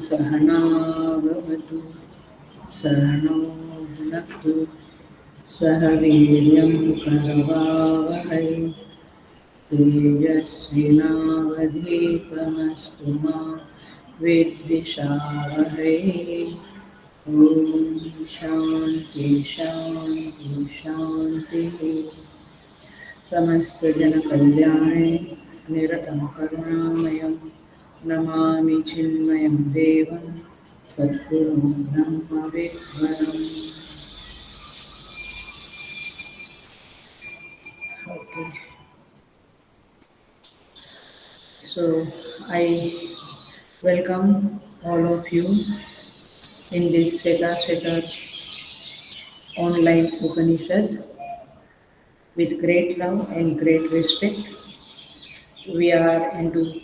सहना भवतु सहनौ भुनक्तु सह वीर्यं करवावहै तेजस्विनावधीतमस्तु मा विद्विषावहै। ॐ शान्ति शान्ति शान्तिः। समस्तजनकल्याणे निरतं करुणामयं नमामि चिन्मयं देवं सद्गुरुं ब्रह्मविद्वरम्। Okay. So I welcome all of you in this Sheta online Upanishad with great love and great respect. We are into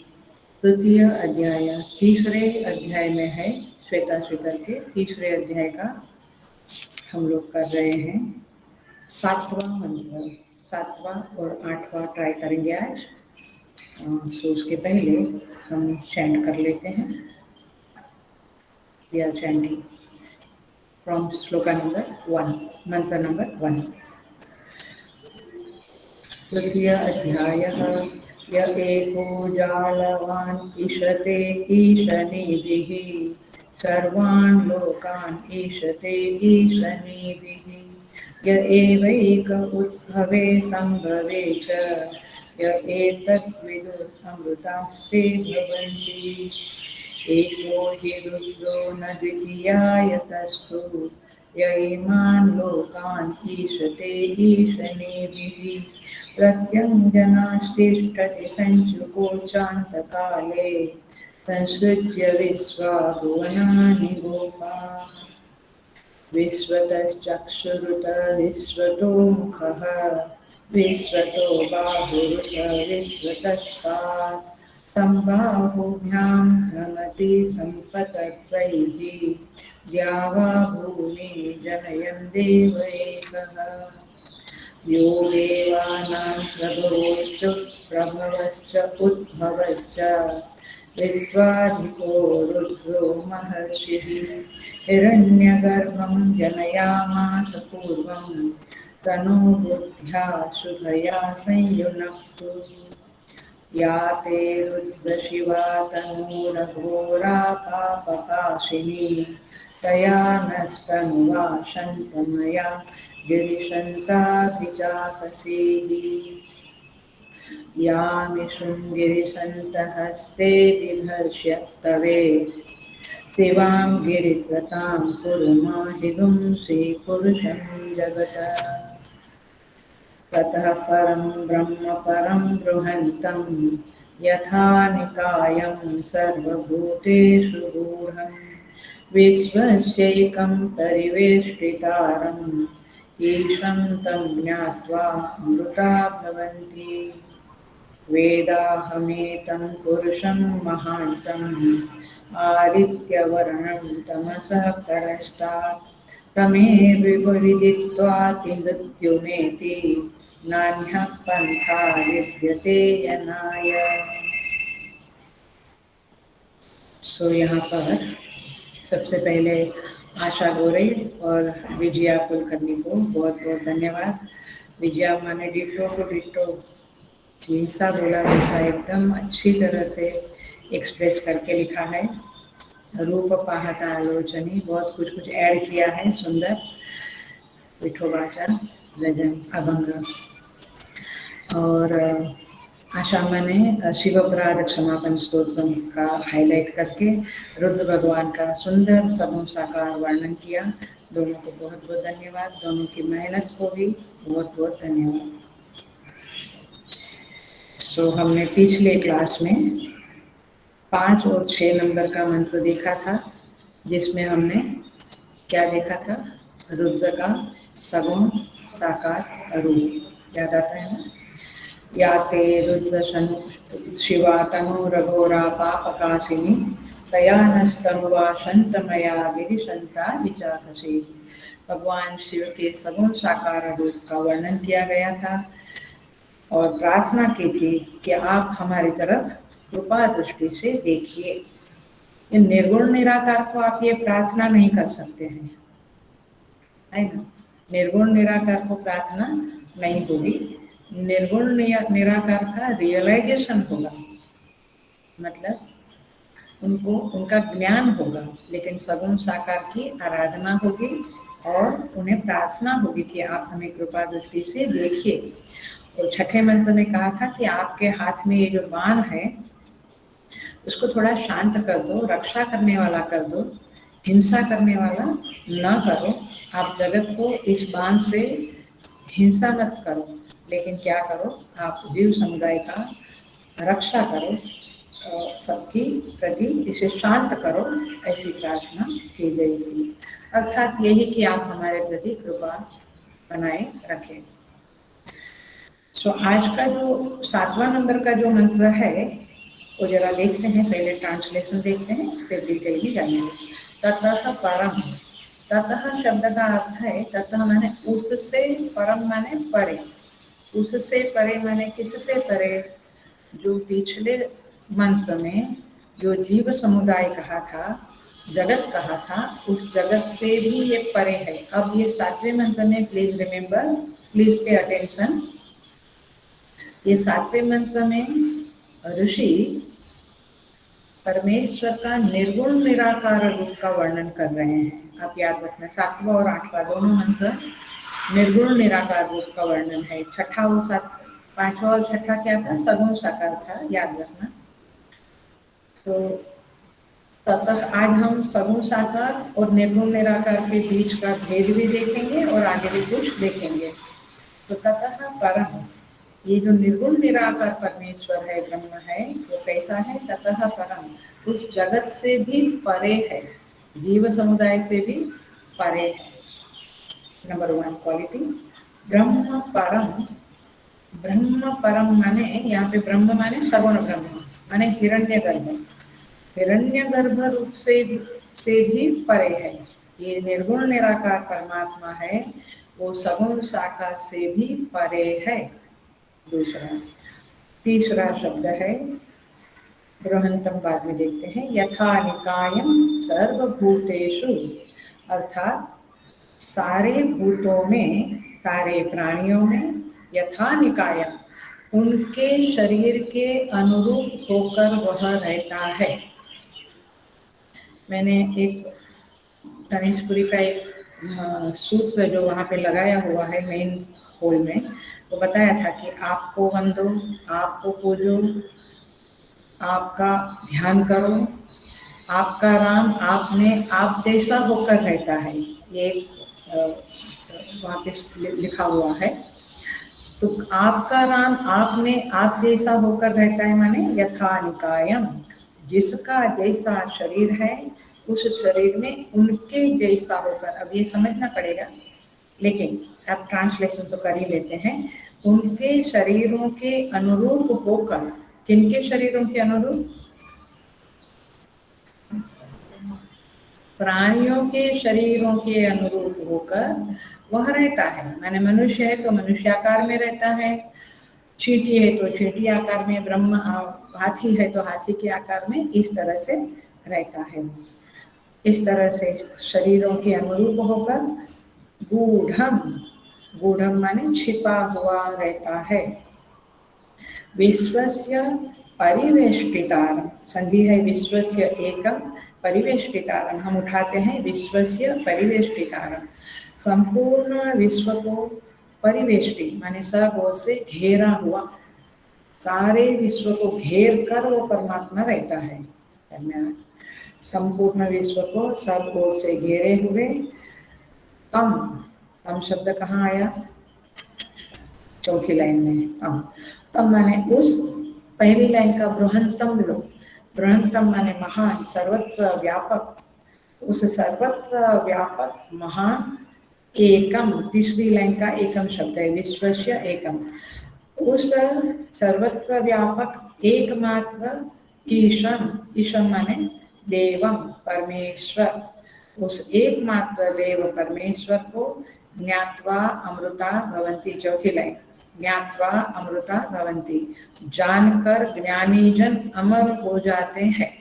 तृतीय अध्याय तीसरे अध्याय में है। श्वेता के तीसरे अध्याय का हम लोग कर रहे हैं। 7वां मंत्र, 7वां और 8वां ट्राई करेंगे आज। सो उसके पहले हम चैंट कर लेते हैं। We are chanting from shloka number 1, मंत्र नंबर 1। तृतीय अध्यायः य एको जालवान् ईशते ईशनीभिः सर्वान् लोकान् ईशते ईशनीभिः य एवैक उद्भवे सम्भवे च य एतद्विदुरमृतास्ते भवन्ति एको हि रुद्रो न द्वितीयायतस्तु य इमान् लोकान् ईशते ईशनीभिः प्रत्यञ्जनास्तिष्ठति सञ्चुकोचान्तकाले संसृज्य विश्वा भुवनानि गोपा विश्वतश्चक्षुरुत विश्वतो मुखः विश्वतो बाहुरुत विश्वतस्पात् सम्बाहुभ्यां भ्रमति सम्पतत्वैः द्यावा भूमि जनयन् देव एकः यो देवानां प्रभवश्च उद्भवश्च विश्वाधिको रुद्रो महर्षिः हिरण्यगर्भं जनयामास पूर्वं तनो बुद्ध्या शुभया संयुनक्तु या ते रुद्रशिवा तनूरघोरा पापकाशिनी तया नस्तनुवा शन्तमया गिरिशन्ताभिजातसीः यामिषुङ्गिरिसन्तहस्ते बिभर्ष्य तवे शिवां गिरित्रतां कुरु माहिगुंसि पुरुषं जगत ततः परं ब्रह्म परं बृहन्तं यथा निकायं सर्वभूतेषु गूढं विश्वस्यैकं परिवेष्टितारम् ईशं तं ज्ञात्वा अमृता भवन्ति वेदाहमेतं पुरुषं महान्तम् आदित्यवर्णं तमसः परस्तात् तमेव विदित्वातिमृत्युमेति नान्यः पन्था विद्यते यनाय। सो यहाँ पर सबसे पहले आशा गोरे और विजया कुलकर्णी को बहुत बहुत धन्यवाद। विजया माने डिटो को डिटो जैसा बोला वैसा एकदम अच्छी तरह से एक्सप्रेस करके लिखा है। रूप पाहता आलोचनी बहुत कुछ ऐड किया है, सुंदर। विठोबाचा गजन अभंग। और आशा ने शिवपराध क्षमापन स्तोत्रम का हाईलाइट करके रुद्र भगवान का सुंदर सबों साकार वर्णन किया। दोनों को बहुत बहुत धन्यवाद। दोनों की मेहनत को भी बहुत बहुत धन्यवाद। सो हमने पिछले क्लास में 5 और 6 नंबर का मंत्र देखा था, जिसमें हमने क्या देखा था? रुद्र का सगुण साकार रूप याद आता है ना? या ते रुद्र शिवा तनु रघोरा पापकाशिनी तया नस्तनुवा शंतमया विरिशंता विचारसी। भगवान शिव के सगुण साकार रूप का वर्णन किया गया था और प्रार्थना की थी कि आप हमारी तरफ कृपा दृष्टि से देखिए। ये निर्गुण निराकार को आप ये प्रार्थना नहीं कर सकते हैं, है ना? निर्गुण निराकार को प्रार्थना नहीं होगी, निर्गुण निराकार का रियलाइजेशन होगा, मतलब उनको उनका ज्ञान होगा, लेकिन सगुण साकार की आराधना होगी और उन्हें प्रार्थना होगी कि आप हमें कृपा दृष्टि से देखिए। और छठे मंत्र में कहा था कि आपके हाथ में ये जो बाण है उसको थोड़ा शांत कर दो, रक्षा करने वाला कर दो, हिंसा करने वाला न करो। आप जगत को इस बाण से हिंसा मत करो, लेकिन क्या करो, आप जीव समुदाय का रक्षा करो, सबकी प्रति इसे शांत करो, ऐसी प्रार्थना की गई थी। अर्थात यही कि आप हमारे प्रति कृपा बनाए रखें। सो आज का जो 7वां नंबर का जो मंत्र है वो जरा देखते हैं, पहले ट्रांसलेशन देखते हैं फिर डिटेल भी जानेंगे। ततः परम, ततः शब्द का अर्थ है, ततः माने उससे, परम माने परे, उससे परे माने किससे परे? जो पिछले मंत्र में जो जीव समुदाय कहा था, जगत कहा था, उस जगत से भी ये परे है। अब ये 7वें मंत्र में please remember, please pay attention, ये 7वें मंत्र में ऋषि परमेश्वर का निर्गुण निराकार रूप का वर्णन कर रहे हैं। आप याद रखना, 7वां और 8वां दोनों मंत्र निर्गुण निराकार रूप का वर्णन है। 6ठा और 5वां और 6ठा क्या था? सगुण साकार था, याद रखना। तो ततः आज हम सगुण साकार और निर्गुण निराकार के बीच का भेद भी देखेंगे और आगे भी कुछ देखेंगे। तो ततः परम, ये जो निर्गुण निराकार परमेश्वर है, ब्रह्म है, वो कैसा है? ततः परम, उस जगत से भी परे है, जीव समुदाय से भी परे है। नंबर 1 क्वालिटी ब्रह्म परम। ब्रह्म परम माने, यहाँ पे ब्रह्म माने सगुण ब्रह्म, माने हिरण्यगर्भ, हिरण्यगर्भ रूप से भी परे है। ये निर्गुण निराकार परमात्मा है, वो सगुण साकार से भी परे है। दूसरा, तीसरा शब्द है बृहंतम, बाद में देखते हैं। यथा निकायम सर्वभूतेषु, अर्थात सारे भूतों में, सारे प्राणियों में, यथा निकायम, उनके शरीर के अनुरूप होकर वह रहता है। मैंने एक गणेशपुरी का एक सूत्र जो वहाँ पे लगाया हुआ है मेन होल में, वो बताया था कि आपको वंदो, आपको पूजो, आपका ध्यान करो, आपका राम आप में आप जैसा होकर रहता है। ये वहाँ पे लिखा हुआ है। तो आपका राम आप में आप जैसा होकर रहता है, माने यथा निकायम, जिसका जैसा शरीर है उस शरीर में उनके जैसा होकर। अब ये समझना पड़ेगा, लेकिन अब ट्रांसलेशन तो कर ही लेते हैं। उनके शरीरों के अनुरूप होकर, किनके शरीरों के अनुरूप? प्राणियों के शरीरों के अनुरूप होकर वह रहता है। माने मनुष्य है तो मनुष्याकार में रहता है, चींटी है तो चींटी आकार में, ब्रह्म हाथी है तो हाथी के आकार में, इस तरह से रहता है। इस तरह से शरीरों के अनुरूप होकर गूढ़म, गूढ़म माने छिपा हुआ रहता है। विश्वस्य परिवेष्टितारम, संधि है विश्वस्य एकम परिवेष्टितारम, हम उठाते हैं विश्वस्य परिवेष्टितारम, संपूर्ण विश्व को परिवेष्टि माने सब ओर से घेरा हुआ, सारे विश्व को घेर कर वो परमात्मा रहता है। संपूर्ण विश्व को सब ओर से घेरे हुए। तम, तम शब्द कहाँ आया? चौथी लाइन में तम, तम माने उस पहली लाइन का बृहंतम लो, बृहंतम माने महान, सर्वत्र व्यापक, उस सर्वत्र व्यापक महान एकम, तीसरी लाइन का एकम शब्द है, विश्वस्य एकम, उस सर्वत्र व्यापक एकमात्र ईशम, ईशम माने देवम परमेश्वर, उस एकमात्र देव परमेश्वर को ज्ञात्वा अमृता भवन्ति, चौथी लाइन, ज्ञात्वा अमृता भवन्ति, जानकर ज्ञानी जन अमर हो जाते हैं,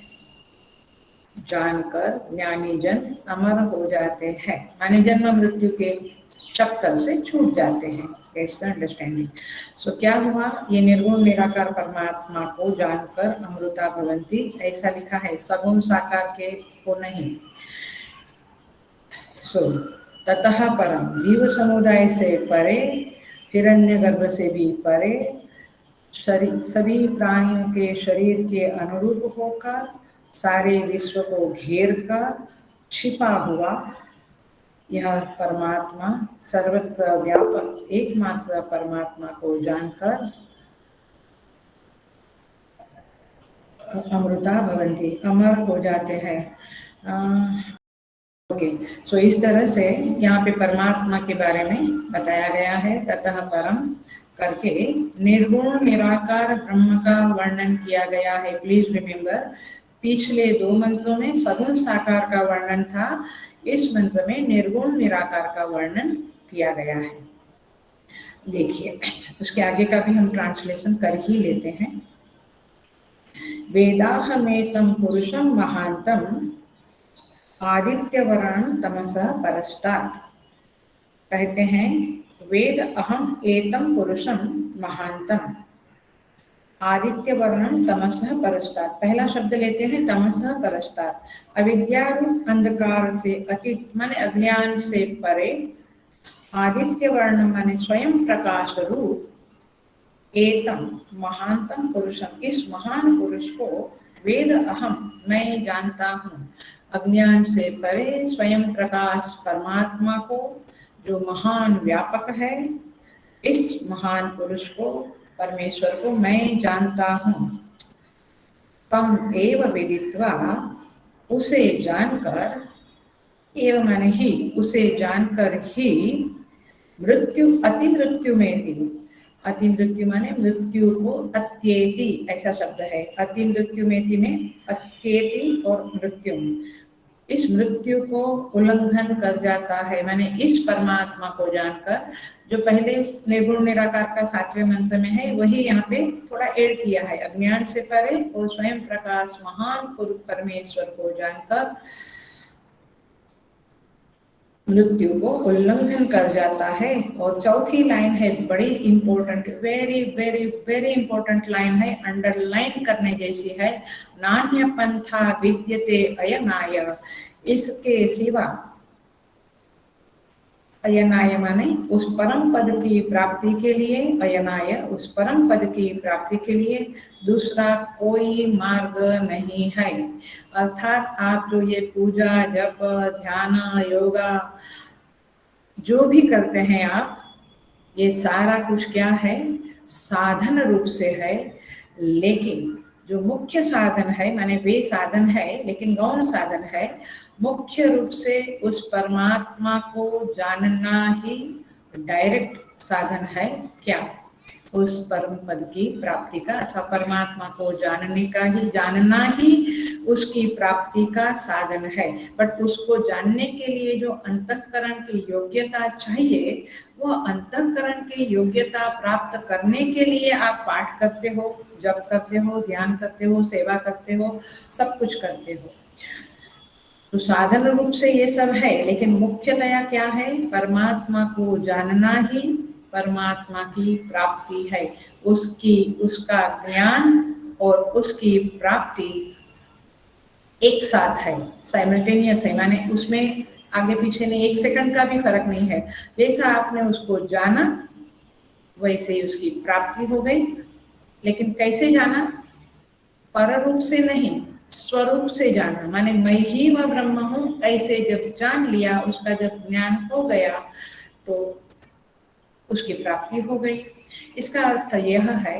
जानकर ज्ञानी जन अमर हो जाते हैं, माने जन्म मृत्यु के चक्कर से छूट जाते हैं। That's the understanding. So क्या हुआ, ये निर्गुण निराकार परमात्मा को जानकर अमृता भवन्ति, ऐसा लिखा है, सगुण साकार के को नहीं। So ततः परम, जीव समुदाय से परे, हिरण्यगर्भ से भी परे, शरीर सभी प्राणियों के शरीर के अनुरूप होकर, सारे विश्व को घेर कर छिपा हुआ यह परमात्मा, सर्वत्र व्यापक एकमात्र परमात्मा को जानकर अमृता भवन्ति, अमर हो जाते हैं। ओके, सो इस तरह से यहाँ पे परमात्मा के बारे में बताया गया है। ततः परम करके निर्गुण निराकार ब्रह्म का वर्णन किया गया है। प्लीज रिमेम्बर, पिछले दो मंत्रों में सगुण साकार का वर्णन था, इस मंत्र में निर्गुण निराकार का वर्णन किया गया है। देखिए, उसके आगे का भी हम ट्रांसलेशन कर ही लेते हैं। वेदाहमेतं पुरुषं महांतम आदित्यवरण तमसः परस्तात्, कहते हैं वेद अहम एतम पुरुषम महांतम आदित्य वर्णम तमसः परस्तात्, पहला शब्द लेते हैं तमसः परस्तात्, अविद्या अंधकार से अतीत माने अज्ञान से परे, आदित्य वर्ण माने स्वयं प्रकाश रूप, एतम महानतम पुरुषम, इस महान पुरुष को वेद अहम मैं जानता हूँ, अज्ञान से परे स्वयं प्रकाश परमात्मा को जो महान व्यापक है, इस महान पुरुष को परमेश्वर को मैं जानता हूँ। तम एव विदित्वा, उसे जानकर, एव माने ही, उसे जानकर ही, मृत्यु अति मृत्यु में थी, अति मृत्यु माने मृत्यु को अत्येति ऐसा शब्द है, अति मृत्यु में थी में अत्येति और मृत्यु, इस मृत्यु को उल्लंघन कर जाता है, माने इस परमात्मा को जानकर, जो पहले निर्गुण निराकार का 7वें मंत्र में है वही यहाँ पे थोड़ा ऐड किया है, अज्ञान से परे और स्वयं प्रकाश महान परमेश्वर को जानकर मृत्यु को उल्लंघन कर जाता है। और चौथी लाइन है बड़ी important, very very very important line है, अंडरलाइन करने जैसी है, नान्य पंथा विद्यते अयनाय, इसके सिवा, अयनाय माने उस परम पद की प्राप्ति के लिए, अयनाय उस परम पद की प्राप्ति के लिए दूसरा कोई मार्ग नहीं है। अर्थात आप जो ये पूजा जप ध्यान योगा जो भी करते हैं आप, ये सारा कुछ क्या है, साधन रूप से है, लेकिन जो मुख्य साधन है, माने वे साधन है लेकिन गौण साधन है, मुख्य रूप से उस परमात्मा को जानना ही डायरेक्ट साधन है। क्या? उस परम पद की प्राप्ति का, अथवा परमात्मा को जानने का ही, जानना ही उसकी प्राप्ति का साधन है। बट उसको जानने के लिए जो अंतःकरण की योग्यता चाहिए, वो अंतःकरण की योग्यता प्राप्त करने के लिए आप पाठ करते हो, जप करते हो, ध्यान करते हो, सेवा करते हो, सब कुछ करते हो, तो साधन रूप से ये सब है, लेकिन मुख्यतया क्या है, परमात्मा को जानना ही परमात्मा की प्राप्ति है। उसकी, उसका ज्ञान और उसकी प्राप्ति एक साथ है, साइमल्टेनियस है, माने उसमें आगे पीछे नहीं, एक सेकंड का भी फर्क नहीं है। जैसा आपने उसको जाना वैसे ही उसकी प्राप्ति हो गई। लेकिन कैसे जाना? पर रूप से नहीं, स्वरूप से जाना, माने मैं ही वह ब्रह्म हूँ, ऐसे जब जान लिया, उसका जब ज्ञान हो गया तो उसकी प्राप्ति हो गई। इसका अर्थ यह है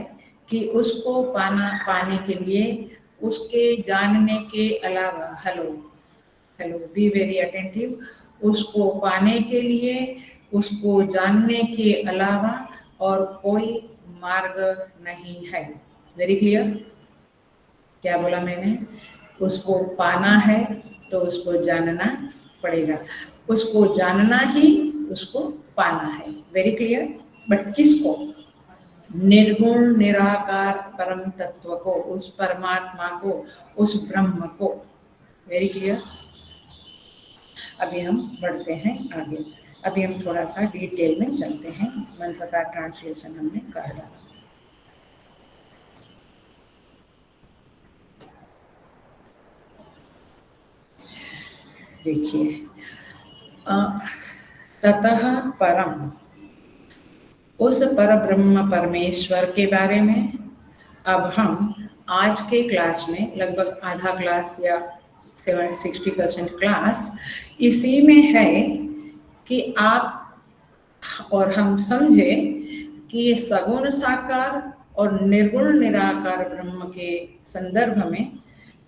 कि उसको पाने के लिए, उसके जानने के अलावा, hello hello, be very attentive, उसको पाने के लिए, उसको जानने के अलावा और कोई मार्ग नहीं है। Very clear? क्या बोला मैंने? उसको पाना है तो उसको जानना पड़ेगा, उसको जानना ही उसको पाना है। Very clear? बट किसको? निर्गुण निराकार परम तत्व को, उस परमात्मा को, उस ब्रह्म को। Very clear? अभी हम बढ़ते हैं आगे। अभी हम थोड़ा सा डिटेल में चलते हैं। मंत्र का ट्रांसलेशन हमने कर डाला। देखिए, ततः परम, उस पर ब्रह्म परमेश्वर के बारे में अब हम आज के क्लास में लगभग आधा क्लास या 60% क्लास इसी में है कि आप और हम समझे कि ये सगुण साकार और निर्गुण निराकार ब्रह्म के संदर्भ में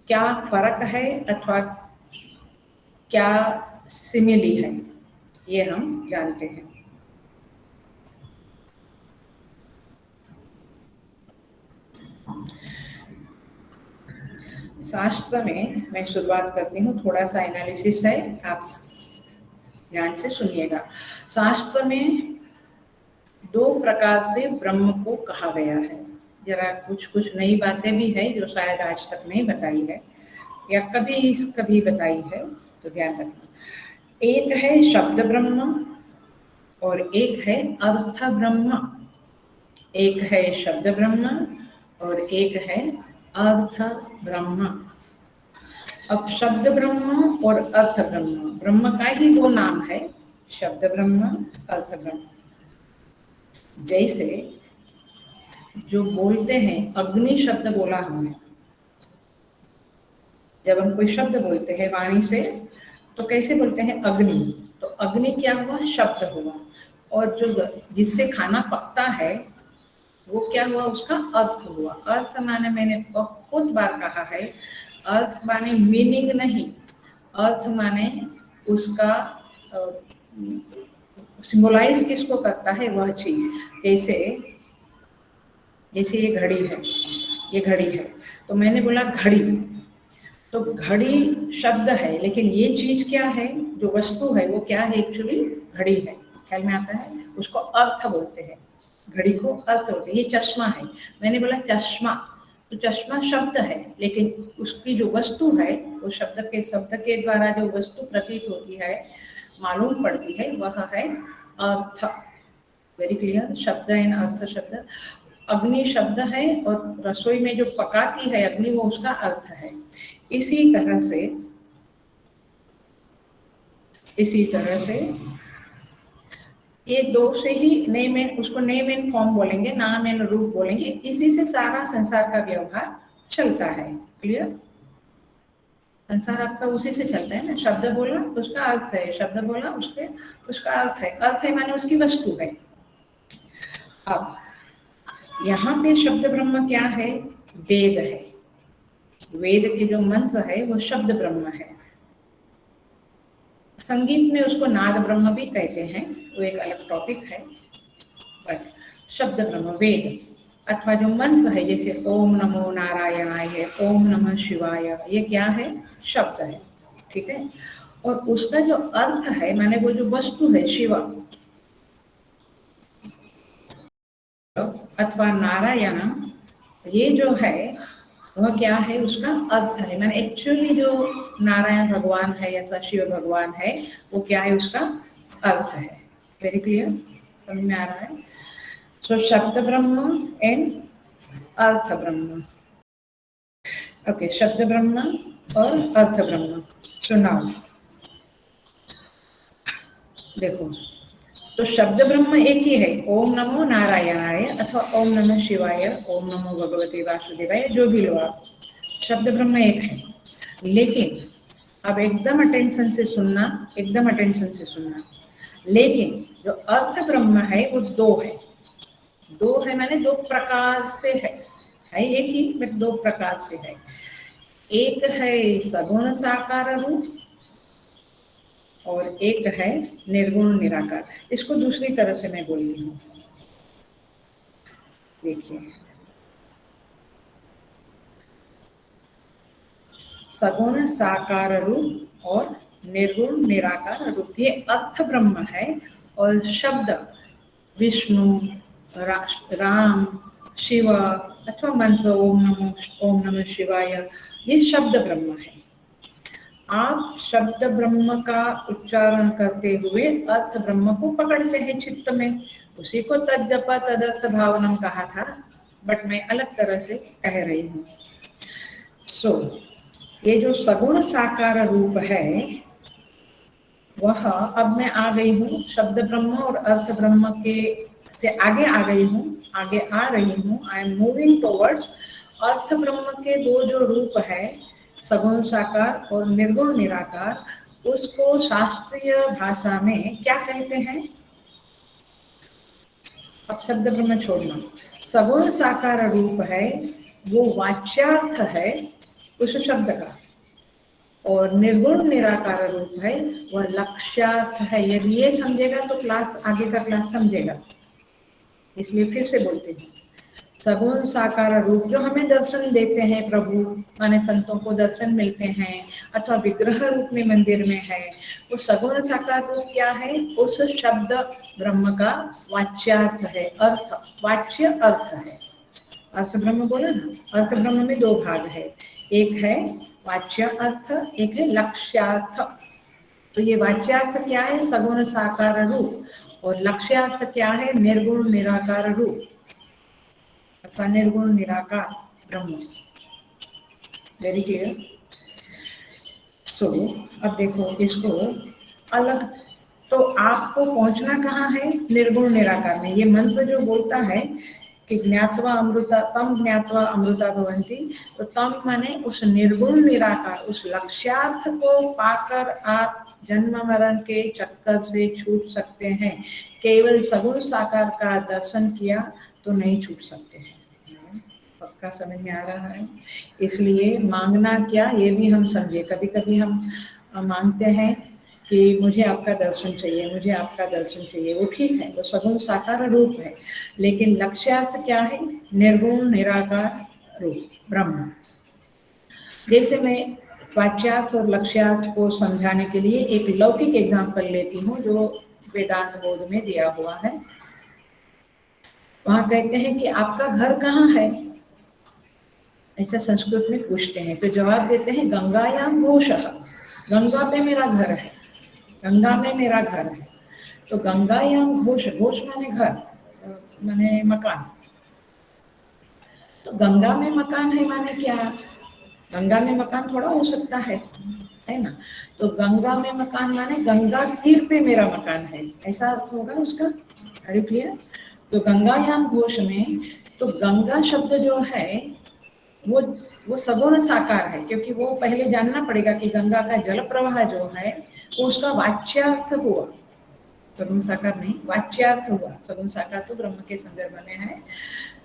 क्या फर्क है अथवा क्या सिमिली है, ये हम जानते हैं। शास्त्र में मैं शुरुआत करती हूँ, थोड़ा सा एनालिसिस है, आप ध्यान से सुनिएगा। शास्त्र में दो प्रकार से ब्रह्म को कहा गया है। जरा कुछ कुछ नई बातें भी है जो शायद आज तक नहीं बताई है या कभी बताई है, तो ध्यान रखना। एक है शब्द ब्रह्म और एक है अर्थ ब्रह्म। एक है शब्द ब्रह्म और एक है अर्थ ब्रह्म। अब शब्द ब्रह्म और अर्थ ब्रह्म, ब्रह्म का ही दो नाम है, शब्द ब्रह्म, अर्थ ब्रह्म। जैसे जो बोलते हैं, अग्नि शब्द बोला हमने, जब हम कोई शब्द बोलते हैं वाणी से तो कैसे बोलते हैं? अग्नि। तो अग्नि क्या हुआ? शब्द हुआ। और जो जिससे खाना पकता है वो क्या हुआ? उसका अर्थ हुआ। अर्थ माने, मैंने बहुत बार कहा है, अर्थ माने मीनिंग नहीं, अर्थ माने उसका सिंबलाइज किसको करता है, वह चीज। जैसे ये घड़ी है, ये घड़ी है, तो मैंने बोला घड़ी, तो घड़ी शब्द है, लेकिन ये चीज क्या है, जो वस्तु है वो क्या है? एक्चुअली घड़ी है। ख्याल में आता है? उसको अर्थ बोलते हैं, घड़ी को अर्थ बोलते हैं। ये चश्मा है, मैंने बोला चश्मा, तो चश्मा शब्द है, लेकिन उसकी जो वस्तु है वो शब्द के द्वारा जो वस्तु प्रतीत होती है, मालूम पड़ती है, वह है अर्थ। Very clear? शब्द एंड अर्थ शब्द। अग्नि शब्द है और रसोई में जो पकाती है अग्नि, वो उसका अर्थ है। इसी तरह से ये दो से ही नेम एंड, उसको नेम एंड फॉर्म बोलेंगे, नाम एंड रूप बोलेंगे। इसी से सारा संसार का व्यवहार चलता है। क्लियर? संसार आपका उसी से चलता है ना। शब्द बोला तो उसका अर्थ है, शब्द बोला उसका अर्थ है। अर्थ है माने उसकी वस्तु है। अब यहाँ पे शब्द ब्रह्म क्या है? वेद है। वेद के जो मंत्र है वो शब्द ब्रह्म है। संगीत में उसको नाद ब्रह्म भी कहते हैं, वो एक अलग टॉपिक है। बट शब्द ब्रह्म, वेद अथवा जो मंत्र है, जैसे ओम नमो नारायणाय, ओम नमः शिवाय, ये क्या है? शब्द है। ठीक है? और उसका जो अर्थ है, माने वो जो वस्तु है, शिव अथवा नारायण, ये जो है वह क्या है? उसका अर्थ है। मैंने एक्चुअली जो नारायण भगवान है अथवा शिव भगवान है, वो क्या है? उसका अर्थ है। Very clear? समझ में आ रहा है? सो शब्द ब्रह्म एंड अर्थ ब्रह्म। ओके, शब्द ब्रह्म और अर्थ ब्रह्म। सुनाओ, देखो, तो शब्द ब्रह्म एक ही है, ओम नमो नारायणाय अथवा ओम नमः शिवाय, ओम नमो भगवते वासुदेवाय, जो भी लो आप, शब्द ब्रह्म एक है। लेकिन अब एकदम अटेंशन से सुनना, लेकिन जो अर्थ ब्रह्म है वो दो है। दो है माने दो प्रकार से है एक ही बट दो प्रकार से है। एक है सगुण साकार रूप और एक है निर्गुण निराकार। इसको दूसरी तरह से मैं बोलती हूँ, देखिए सगुण साकार रूप और निर्गुण निराकार रूप, ये अर्थ ब्रह्म है। और शब्द विष्णु, राम, शिव अथवा मंत्र ओम नमः शिवाय, ये शब्द ब्रह्म है। आप शब्द ब्रह्म का उच्चारण करते हुए अर्थ ब्रह्म को पकड़ते हैं चित्त में, उसी को तज्जप तदर्थ भावनम कहा था, बट मैं अलग तरह से कह रही हूँ। ये जो सगुण साकार रूप है वह, अब मैं आ गई हूँ शब्द ब्रह्म और अर्थ ब्रह्म के से आगे आ गई हूँ, आगे आ रही हूँ। आई एम मूविंग टुवर्ड्स अर्थ ब्रह्म के दो जो रूप है सगुण साकार और निर्गुण निराकार, उसको शास्त्रीय भाषा में क्या कहते हैं? अब शब्द ब्रह्म छोड़ना, सगुण साकार रूप है वो वाच्यार्थ है उस शब्द का, और निर्गुण निराकार रूप है वह लक्ष्यार्थ है। यदि ये समझेगा तो क्लास आगे का क्लास समझेगा, इसलिए फिर से बोलते हैं सगुण साकार रूप जो हमें दर्शन देते हैं प्रभु, माने संतों को दर्शन मिलते हैं अथवा विग्रह रूप में मंदिर में है, वो सगुण साकार रूप क्या है? उस शब्द ब्रह्म का वाच्यार्थ है, अर्थ, वाच्य अर्थ है। अर्थ ब्रह्म बोला ना, अर्थ ब्रह्म में दो भाग है, एक है वाच्य अर्थ, एक है लक्ष्यार्थ। तो ये वाच्यार्थ क्या है? सगुण साकार रूप, और लक्ष्यार्थ क्या है? निर्गुण निराकार रूप अथवा निर्गुण निराकार ब्रह्म। Very clear? अब देखो इसको अलग, तो आपको पहुंचना कहाँ है? निर्गुण निराकार में। ये मंत्र जो बोलता है कि ज्ञात्वा अमृता तम ज्ञात्वा अमृता भवन्ति, तो तम माने उस निर्गुण निराकार, उस लक्ष्यार्थ को पाकर आप जन्म मरण के चक्कर से छूट सकते हैं। केवल सगुण साकार का दर्शन किया तो नहीं छूट सकते हैं। पक्का समझ में आ रहा है? इसलिए मांगना क्या ये भी हम समझे। कभी कभी हम मांगते हैं कि मुझे आपका दर्शन चाहिए, मुझे आपका दर्शन चाहिए, वो ठीक है, वो सगुण साकार रूप है, लेकिन लक्ष्यार्थ क्या है? निर्गुण निराकार रूप ब्रह्म। जैसे मैं वाच्यार्थ और लक्ष्यार्थ को समझाने के लिए एक लौकिक एग्जाम्पल लेती हूँ जो वेदांत बोध में दिया हुआ है। वहां कहते हैं कि आपका घर कहाँ है, ऐसा संस्कृत में पूछते हैं, तो जवाब देते हैं गंगायाम घोषः, गंगा पे मेरा घर है, गंगा में मेरा घर है। तो गंगायाम घोष, घोष माने घर, माने मकान। तो गंगा में मकान है माने क्या? गंगा में मकान थोड़ा हो सकता है ना? तो गंगा में मकान माने गंगा तीर पे मेरा मकान है, ऐसा अर्थ होगा उसका। Are you clear? तो गंगायाम घोष में तो गंगा शब्द जो है वो सगुण साकार है, क्योंकि वो पहले जानना पड़ेगा कि गंगा का जल प्रवाह जो है वो उसका वाच्यार्थ हुआ, सगुण साकार नहीं, वाच्यार्थ हुआ। सगुण साकार तो ब्रह्म के संदर्भ में है।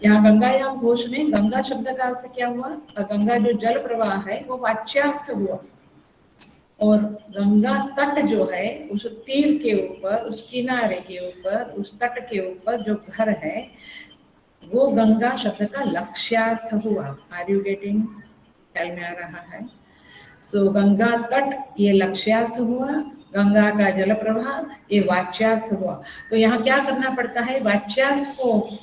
यहाँ गंगायाम घोष में गंगा शब्द का अर्थ क्या हुआ? गंगा जो जल प्रवाह है वो वाच्यार्थ हुआ, और गंगा तट जो है उस तीर के ऊपर, उस किनारे के ऊपर, उस तट के ऊपर जो घर है वो गंगा शब्द का लक्ष्यार्थ हुआ। Are you getting? ख्याल में आ रहा है? सो गंगा तट ये लक्ष्यार्थ हुआ, गंगा का जल प्रवाह ये वाच्यार्थ हुआ। तो यहाँ क्या करना पड़ता है? वाच्यार्थ को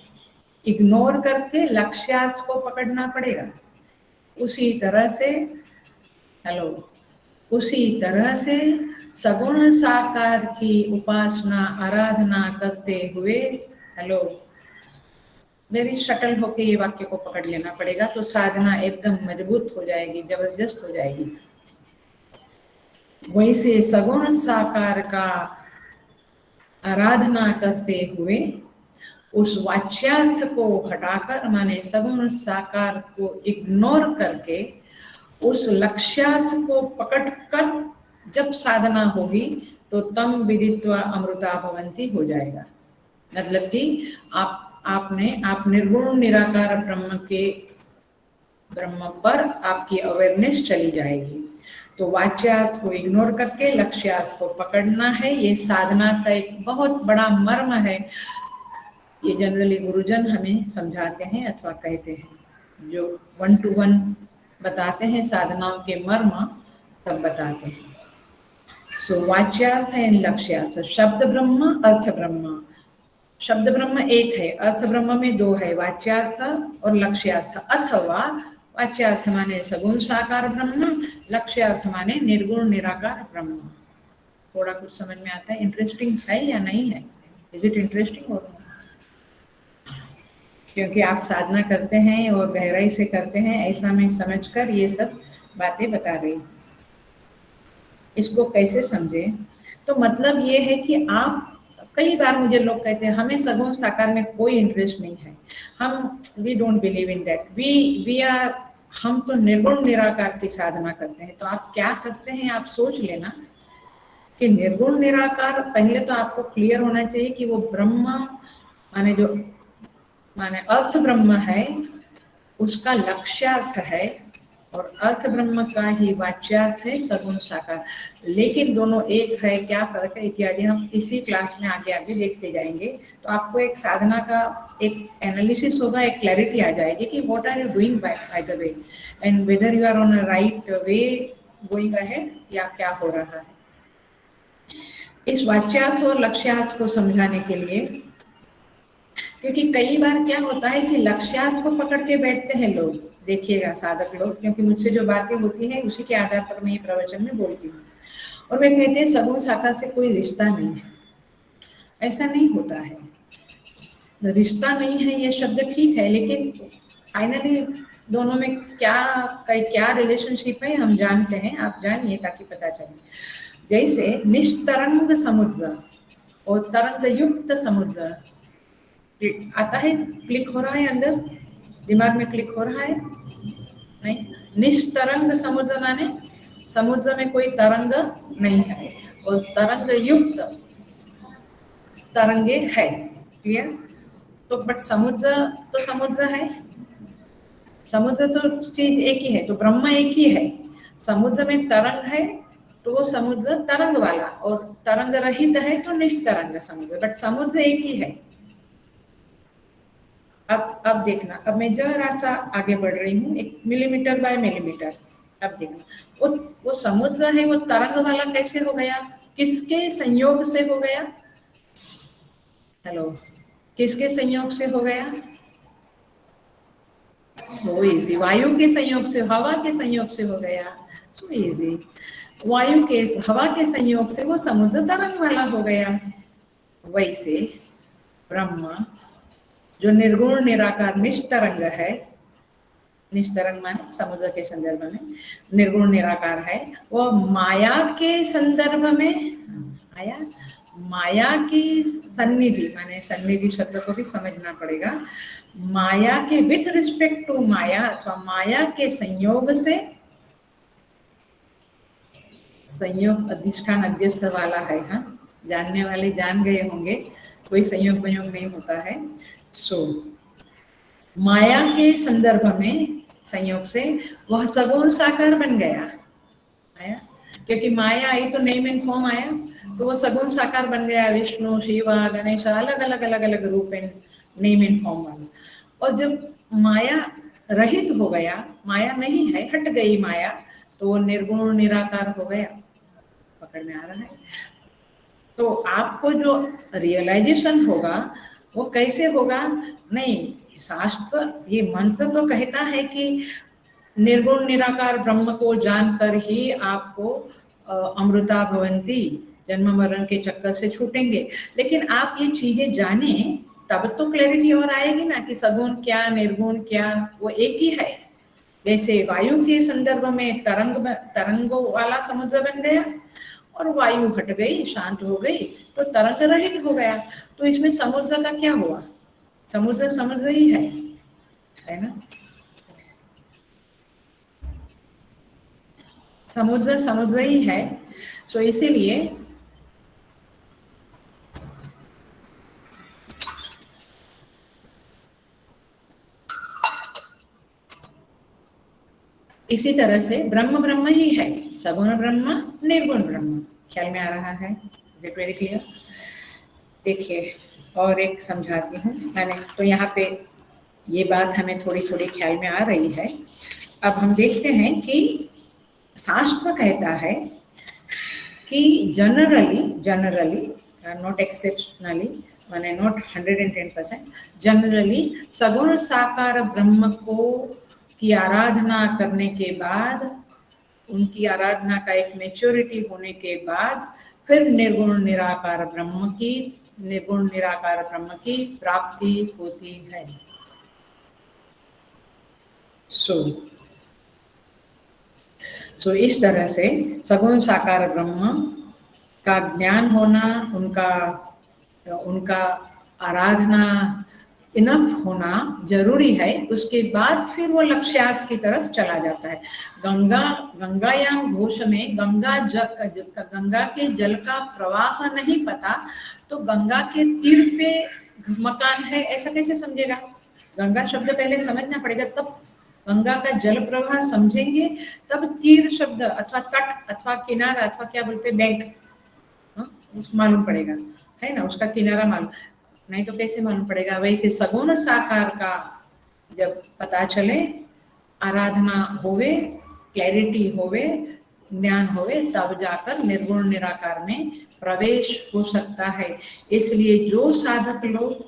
इग्नोर करके लक्ष्यार्थ को पकड़ना पड़ेगा। उसी तरह से, हेलो, उसी तरह से सगुण साकार की उपासना आराधना करते हुए, हेलो, मेरी शक्ल होके ये वाक्य को पकड़ लेना पड़ेगा, तो साधना एकदम मजबूत हो जाएगी, जबरदस्त हो जाएगी। वैसे सगुण साकार का आराधना करते हुए उस वाच्यार्थ को हटाकर, माने सगुण साकार को इग्नोर करके उस लक्ष्यार्थ को पकड़कर जब साधना होगी तो तम विदित्वा अमृता भवन्ति हो जाएगा। मतलब कि आप आप निर्गुण निराकार ब्रह्म पर आपकी अवेयरनेस चली जाएगी। तो वाच्यार्थ को इग्नोर करके लक्ष्यार्थ को पकड़ना है, ये साधना का एक बहुत बड़ा मर्म है। ये जनरली गुरुजन हमें समझाते हैं अथवा कहते हैं, जो 1 to 1 बताते हैं साधनाओं के मर्म, तब बताते हैं। सो वाच्यार्थ एंड लक्ष्यार्थ, शब्द ब्रह्म अर्थ ब्रह्म। शब्द ब्रह्म एक है, अर्थ ब्रह्म में दो है, वाच्यार्थ और लक्ष्यार्थ। अथवा वाच्यार्थ माने सगुण साकार ब्रह्म, लक्ष्यार्थ माने निर्गुण निराकार ब्रह्म। थोड़ा कुछ समझ में आता है? इंटरेस्टिंग है या नहीं है? Is it interesting? और क्योंकि आप साधना करते हैं और गहराई से करते हैं, ऐसा मैं समझकर ये सब बातें बता रही हूँ। इसको कैसे समझे? तो मतलब ये है कि आप, कई बार मुझे लोग कहते हैं हमें सगुण साकार में कोई इंटरेस्ट नहीं है, we don't believe in that, we are, हम तो निर्गुण निराकार की साधना करते हैं। तो आप क्या करते हैं, आप सोच लेना कि निर्गुण निराकार, पहले तो आपको क्लियर होना चाहिए कि वो ब्रह्म माने जो माने अर्थ ब्रह्म है, उसका लक्ष्यार्थ है, और अर्थ ब्रह्म का ही वाच्यार्थ है सगुण साकार। लेकिन दोनों एक है, क्या फर्क है इत्यादि हम इसी क्लास में आगे आगे देखते जाएंगे। तो आपको एक साधना का एक एनालिसिस होगा, एक क्लैरिटी आ जाएगी कि what are you doing by the way, and whether you are on a right way going ahead, या क्या हो रहा है। इस वाच्यार्थ और लक्ष्यार्थ को समझाने के लिए, क्योंकि कई बार क्या होता है कि लक्ष्यार्थ को पकड़ के बैठते हैं लोग, देखिएगा साधक लोग, क्योंकि मुझसे जो बातें होती हैं उसी के आधार पर मैं ये प्रवचन में बोलती हूँ, और वे कहते हैं सगुण साकार से कोई रिश्ता नहीं है। ऐसा नहीं होता है, रिश्ता नहीं है ये शब्द ठीक है, लेकिन फाइनली दोनों में क्या रिलेशनशिप है हम जानते हैं, आप जानिए ताकि पता चले। जैसे निष्तरंग समुद्र और तरंग युक्त समुद्र, आता है, क्लिक हो रहा है अंदर दिमाग में, क्लिक हो रहा है? नहीं। निष्तरंग समुद्र माने समुद्र में कोई तरंग नहीं है, और तरंग युक्त तरंगे है। क्लियर? तो बट समुद्र तो समुद्र है, समुद्र तो चीज एक ही है, तो ब्रह्म एक ही है। समुद्र में तरंग है तो वो समुद्र तरंग वाला, और तरंग रहित है तो निष्तरंग समुद्र, बट समुद्र एक ही है। अब देखना, अब मैं जरा सा आगे बढ़ रही हूँ, 1 मिलीमीटर बाय मिलीमीटर। अब देखना, वो समुद्र है, वो तरंग वाला कैसे हो गया, किसके संयोग से हो गया? हेलो, किसके संयोग से हो गया? सो इजी, वायु के संयोग से, हवा के संयोग से हो गया। सो इजी, हवा के संयोग से वो समुद्र तरंग वाला हो गया। वैसे ब्रह्म जो निर्गुण निराकार निष्तरंग है, निष्तरंग माने समुद्र के संदर्भ में निर्गुण निराकार है, वो माया के संदर्भ में, माया की सन्निधि, माने सन्निधि शब्द को भी समझना पड़ेगा, माया के विथ रिस्पेक्ट टू माया अथवा माया के संयोग से, संयोग अधिष्ठान अध्यस्त वाला है, हाँ जानने वाले जान गए होंगे, कोई संयोग वियोग नहीं होता है। सो माया के संदर्भ में संयोग से वह सगुण साकार बन गया, आया, क्योंकि माया आई तो नेम एंड फॉर्म आया, तो वो सगुण साकार बन गया, विष्णु शिवा गणेश अलग अलग अलग अलग रूप एंड नेम एंड फॉर्म वाला। और जब माया रहित हो गया, माया नहीं है, हट गई माया, तो वो निर्गुण निराकार हो गया। पकड़ में आ रहा है? तो आपको जो रियलाइजेशन होगा वो कैसे होगा? नहीं, शास्त्र ये मंत्र तो कहता है कि निर्गुण निराकार ब्रह्म को जानकर ही आपको अमृता भवंती, जन्म मरण के चक्कर से छूटेंगे। लेकिन आप ये चीजें जाने तब तो क्लैरिटी और आएगी ना कि सगुण क्या निर्गुण क्या, वो एक ही है। जैसे वायु के संदर्भ में तरंगों वाला समुद्र बन गया, और वायु हट गई, शांत हो गई, तो तरंग रहित हो गया। तो इसमें समुद्र का क्या हुआ? समुद्र समुद्र ही है ना? समुद्र समुद्र ही है। तो इसीलिए इसी तरह से ब्रह्म ब्रह्म ही है, सगुण ब्रह्म निर्गुण ब्रह्म। ख्याल में आ रहा है? Is it very clear? देखिए और एक समझाती हूँ मैंने, तो यहाँ पे ये बात हमें थोड़ी थोड़ी ख्याल में आ रही है। अब हम देखते हैं कि शास्त्र कहता है कि जनरली नॉट एक्सेप्शनली, माने नॉट 110%, जनरली सगुण साकार ब्रह्म को की आराधना करने के बाद, उनकी आराधना का एक मैच्योरिटी होने के बाद फिर निर्गुण निराकार ब्रह्म की प्राप्ति होती है। सो इस तरह से सगुण साकार ब्रह्म का ज्ञान होना, उनका आराधना इनफ होना जरूरी है। उसके बाद फिर वो लक्ष्यार्थ की तरफ चला जाता है। गंगायाम घोष में गंगा के जल का प्रवाह नहीं पता तो गंगा के तीर पे मकान है ऐसा कैसे समझेगा? गंगा शब्द पहले समझना पड़ेगा, तब गंगा का जल प्रवाह समझेंगे, तब तीर शब्द अथवा तट अथवा किनारा अथवा क्या बोलते बैंक मालूम पड़ेगा, है ना? उसका किनारा मालूम, नहीं तो कैसे मालूम पड़ेगा? वैसे सगुण साकार का जब पता चले, आराधना होवे, क्लैरिटी होवे, ज्ञान होवे, तब जाकर निर्गुण निराकार में प्रवेश हो सकता है। इसलिए जो साधक लोग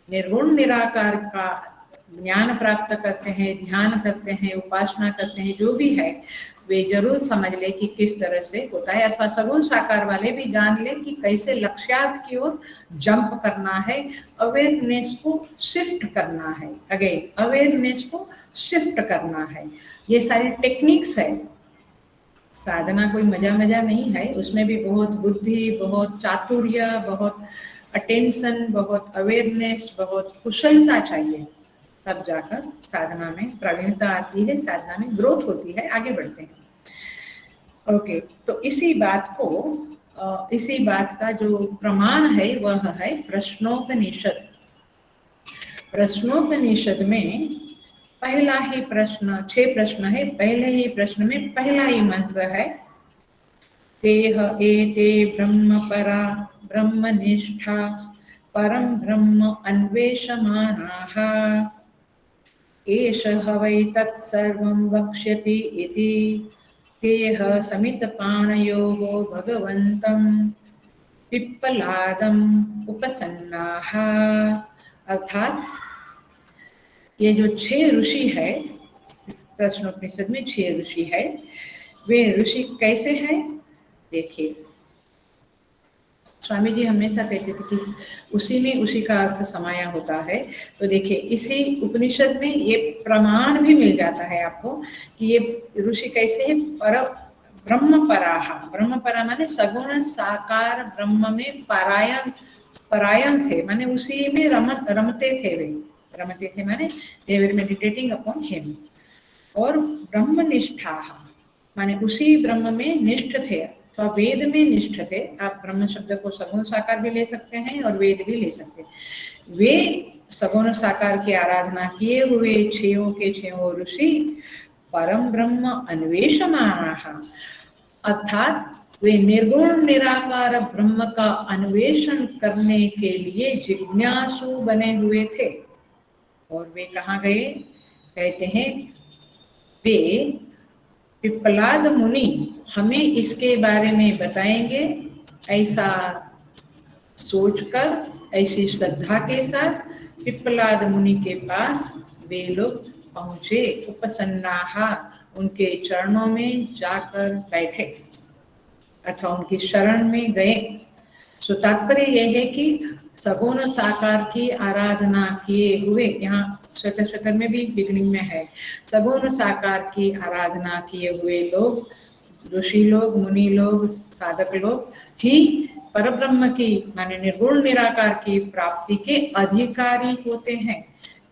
निर्गुण निराकार का ज्ञान प्राप्त करते हैं, ध्यान करते हैं, उपासना करते हैं, जो भी है वे जरूर समझ ले कि किस तरह से होता है, अथवा सगुण साकार वाले भी जान ले कि कैसे लक्ष्यार्थ की ओर जंप करना है, अवेयरनेस को शिफ्ट करना है, अगेन अवेयरनेस को शिफ्ट करना है। ये सारी टेक्निक्स है। साधना कोई मजा नहीं है, उसमें भी बहुत बुद्धि, बहुत चातुर्य, बहुत अटेंशन, बहुत अवेयरनेस, बहुत कुशलता चाहिए, तब जाकर साधना में प्रवीणता आती है, साधना में ग्रोथ होती है, आगे बढ़ते हैं। ओके, तो इसी बात का जो प्रमाण है वह है प्रश्नोपनिषद। प्रश्नोपनिषद में पहला ही प्रश्न, 6 प्रश्न है, पहले ही प्रश्न में पहला ही मंत्र है, तेह एते ब्रह्मपरा ब्रह्मनिष्ठा परम ब्रह्म अन्वेषमानाः एषः वै तत्सर्वं वक्ष्यति इति तेह समितपाणयोः भगवन्तं पिप्पलादम् उपसन्नाः। अर्थात ये जो 6 ऋषि है, प्रश्नोपनिषद में 6 ऋषि है, वे ऋषि कैसे हैं? देखिए, स्वामी जी हमेशा कहते थे कि उसी का अर्थ समाया होता है। तो देखिए, इसी उपनिषद में ये प्रमाण भी मिल जाता है आपको कि ये ऋषि कैसे है। ब्रह्मपरा माने सगुण साकार ब्रह्म में परायण थे, माने उसी में रमते थे माने they were meditating upon him। और ब्रह्मनिष्ठा माने उसी ब्रह्म में निष्ठ थे, तो वेद में निष्ठ थे। आप ब्रह्म शब्द को सगुण साकार भी ले सकते हैं और वेद भी ले सकते हैं। वे सगुण साकार की आराधना किए हुए 6 के 6 ऋषि परम ब्रह्म अन्वेषमाणाः, अर्थात वे निर्गुण निराकार ब्रह्म का अन्वेषण करने के लिए जिज्ञासु बने हुए थे। और वे कहाँ गए? कहते हैं वे पिप्पलाद मुनि हमें इसके बारे में बताएंगे, ऐसा सोचकर, ऐसी श्रद्धा के साथ पिप्पलाद मुनि के पास वे लोग पहुँचे। उपसन्नाहा, उनके चरणों में जाकर बैठे अथवा उनकी शरण में गए। सो तात्पर्य यह है कि सगुण साकार की आराधना किए हुए, यहाँ श्वेतर में भी बिगनिंग में है, सगुण साकार की आराधना किए हुए लोग, ऋषि लोग, मुनि लोग, साधक लोग ही परब्रह्म की माने निर्गुण निराकार की प्राप्ति के अधिकारी होते हैं।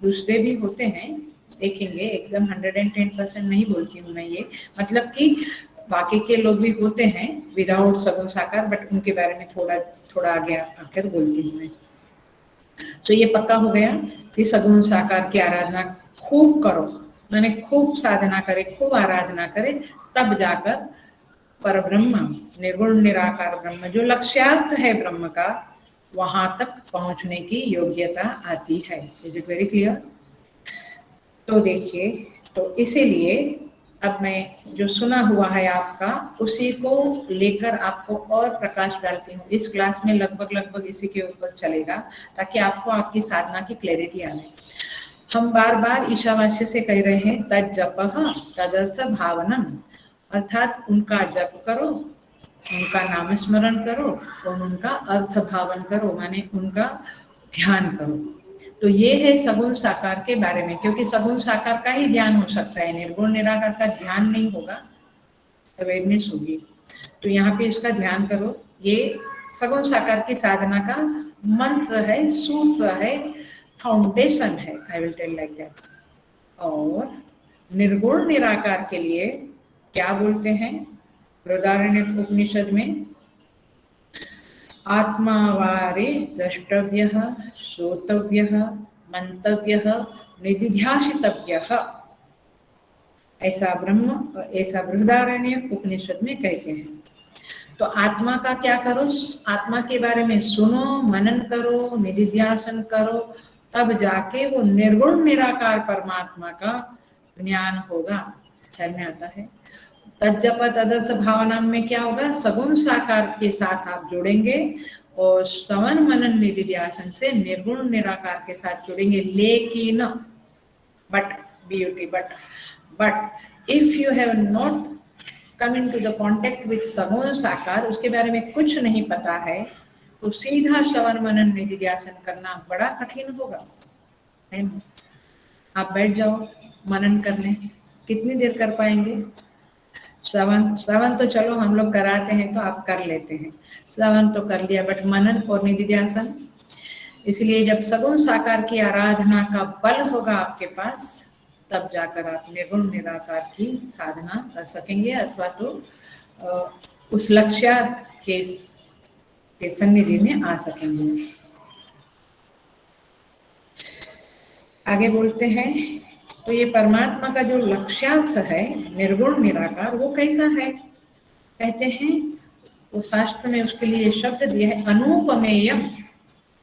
दूसरे भी होते हैं, देखेंगे, एकदम 110% नहीं बोलती हूँ मैं ये, मतलब कि बाकी के लोग भी होते हैं विदाउट सगुण साकार, बट उनके बारे में थोड़ा आगे आकर बोलती हूँ मैं। तो ये पक्का हो गया कि सगुण साकार की आराधना खूब करो, मैंने खूब साधना करे, खूब आराधना करे, तब जाकर परब्रह्म, निर्गुण निराकार ब्रह्म जो लक्ष्यार्थ है ब्रह्म का, वहां तक पहुंचने की योग्यता आती है। Is it very clear? तो देखिए, तो इसीलिए अब मैं जो सुना हुआ है आपका, उसी को लेकर आपको और प्रकाश डालती हूँ। इस क्लास में लगभग इसी के ऊपर चलेगा, ताकि आपको आपकी साधना की क्लैरिटी आए। हम बार बार ईशावास्य से कह रहे हैं तद जपः तदर्थ भावनम, अर्थात उनका जप करो, उनका नाम स्मरण करो और उनका अर्थ भावन करो, माने उनका ध्यान करो। तो ये है सगुण साकार के बारे में, क्योंकि सगुण साकार का ही ध्यान हो सकता है, निर्गुण निराकार का ध्यान नहीं होगा, अवेयरनेस होगी। तो यहाँ पे इसका ध्यान करो। ये सगुण साकार की साधना का मंत्र है, सूत्र है, फाउंडेशन है, I will tell like that. और निर्गुण निराकार के लिए क्या बोलते हैं बृहदारण्यक उपनिषद में? आत्मावारे द्रष्टव्यः, श्रोतव्यः, मंतव्यः, निधिध्यासितव्यः, ऐसा ब्रह्म, ऐसा बृहदारण्यक उपनिषद में कहते हैं। तो आत्मा का क्या करो? आत्मा के बारे में सुनो, मनन करो, निधिध्यासन करो, तब जाके वो निर्गुण निराकार परमात्मा का ज्ञान होगा। ख्याल में आता है? तज्जप तदर्थ भावना में क्या होगा? सगुण साकार के साथ आप जुड़ेंगे और श्रवण मनन निधिध्यासन से निर्गुण निराकार के साथ जुड़ेंगे। लेकिन but beauty but if you have not come into the contact with सगुण साकार, उसके बारे में कुछ नहीं पता है, तो सीधा श्रवण मनन निधिध्यासन करना बड़ा कठिन होगा, है ना? आप बैठ जाओ मनन करने, कितनी देर कर पाएंगे? श्रवण तो चलो हम लोग कराते हैं तो आप कर लेते हैं, श्रवण तो कर लिया, बट मनन और निधिध्यासन। इसलिए जब सगुण साकार की आराधना का बल होगा आपके पास, तब जाकर आप निर्गुण निराकार की साधना कर सकेंगे, अथवा तो उस लक्ष्यार्थ के सन्निधि में आ सकेंगे। आगे बोलते हैं, तो ये परमात्मा का जो लक्ष्यार्थ है निर्गुण निराकार, वो कैसा है? कहते हैं, वो शास्त्र में उसके लिए शब्द दिया है अनुपमेयम।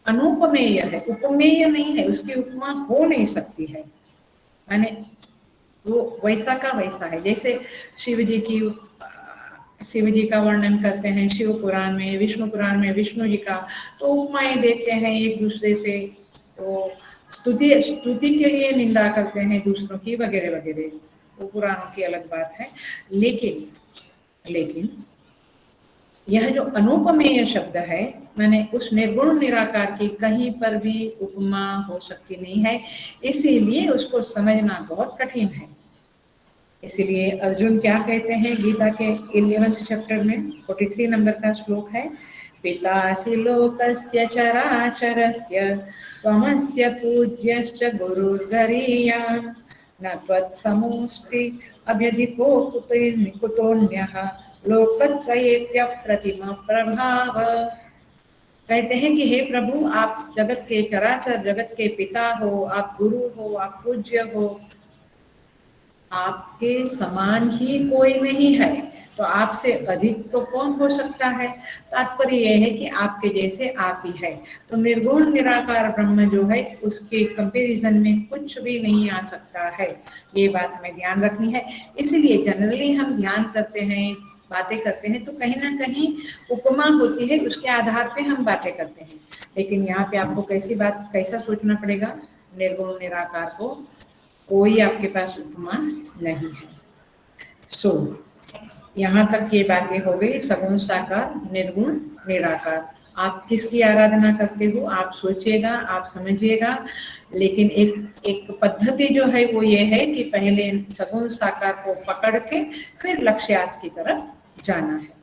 अनुपमेय है, उपमेय नहीं है, उसकी उपमा हो नहीं सकती है, माने वो वैसा का वैसा है। जैसे शिव जी का वर्णन करते हैं शिव पुराण में, विष्णु पुराण में विष्णु जी का, तो उपमाएं देते हैं एक दूसरे से, तो स्तुति के लिए निंदा करते हैं दूसरों की, वगैरह वगैरह, वो पुराणों की अलग बात है। लेकिन यह जो अनुपमेय शब्द है, मैंने उस निर्गुण निराकार की कहीं पर भी उपमा हो सकती नहीं है, इसीलिए उसको समझना बहुत कठिन है। इसीलिए अर्जुन क्या कहते हैं गीता के 11th चैप्टर में 43 नंबर का श्लोक है, पितासि लोकस्य चराचरस्य त्वमस्य पूज्यश्च गुरुर्गरीयान् न त्वत्समोऽस्ति अभ्यधिको कुतोऽन्यः लोकत्रयेऽप्यप्रतिम प्रभाव। कहते हैं कि हे प्रभु, आप जगत के चराचर जगत के पिता हो, आप गुरु हो, आप पूज्य हो, आपके समान ही कोई नहीं है, तो आपसे अधिक तो कौन हो सकता है? तात्पर्य यह है कि आपके जैसे आप ही है। तो निर्गुण निराकार ब्रह्म जो है, उसके कंपैरिजन में कुछ भी नहीं आ सकता है, ये बात हमें ध्यान रखनी है। इसीलिए जनरली हम ध्यान करते हैं, बातें करते हैं, तो कहीं ना कहीं उपमा होती है, उसके आधार पे हम बातें करते हैं। लेकिन यहाँ पे आपको कैसा सोचना पड़ेगा? निर्गुण निराकार को कोई आपके पास उपमा नहीं है। सो यहाँ तक ये बातें हो गई, सगुण साकार निर्गुण निराकार। आप किसकी आराधना करते हो आप सोचिएगा, आप समझिएगा। लेकिन एक पद्धति जो है वो ये है कि पहले सगुण साकार को पकड़ के फिर लक्ष्यार्थ की तरफ जाना है।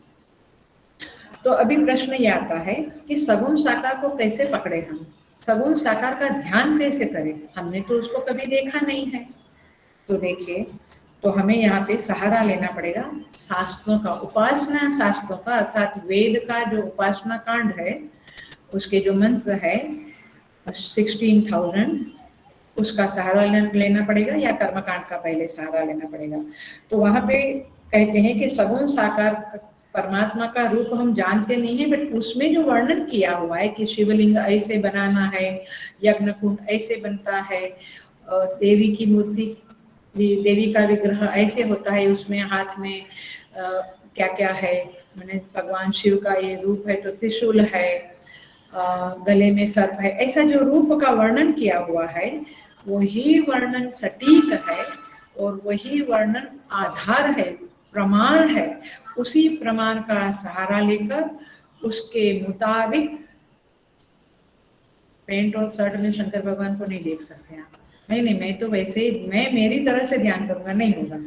तो अभी प्रश्न ये आता है कि सगुण साकार को कैसे पकड़े हम, सगुण साकार का ध्यान कैसे करें? हमने तो उसको कभी देखा नहीं है। तो देखिए, तो हमें यहाँ पे सहारा लेना पड़ेगा शास्त्रों का, उपासना शास्त्रों का, अर्थात वेद का जो उपासना कांड है, उसके जो मंत्र है 16,000 उसका सहारा लेना पड़ेगा या कर्मकांड का पहले सहारा लेना पड़ेगा। तो वहां पे कहते हैं कि सगुण साकार परमात्मा का रूप हम जानते नहीं है, बट उसमें जो वर्णन किया हुआ है कि शिवलिंग ऐसे बनाना है, यज्ञ कुंड ऐसे बनता है, देवी की मूर्ति, देवी का विग्रह ऐसे होता है, उसमें हाथ में क्या क्या है, मैंने भगवान शिव का ये रूप है तो त्रिशूल है, गले में सर्प है, ऐसा जो रूप का वर्णन किया हुआ है वही वर्णन सटीक है और वही वर्णन आधार है, प्रमाण है। उसी प्रमाण का सहारा लेकर उसके मुताबिक पैंट और शर्ट में शंकर भगवान को नहीं देख सकते आप। नहीं नहीं, मैं तो वैसे ही, मैं मेरी तरह से ध्यान करूंगा, नहीं होगा।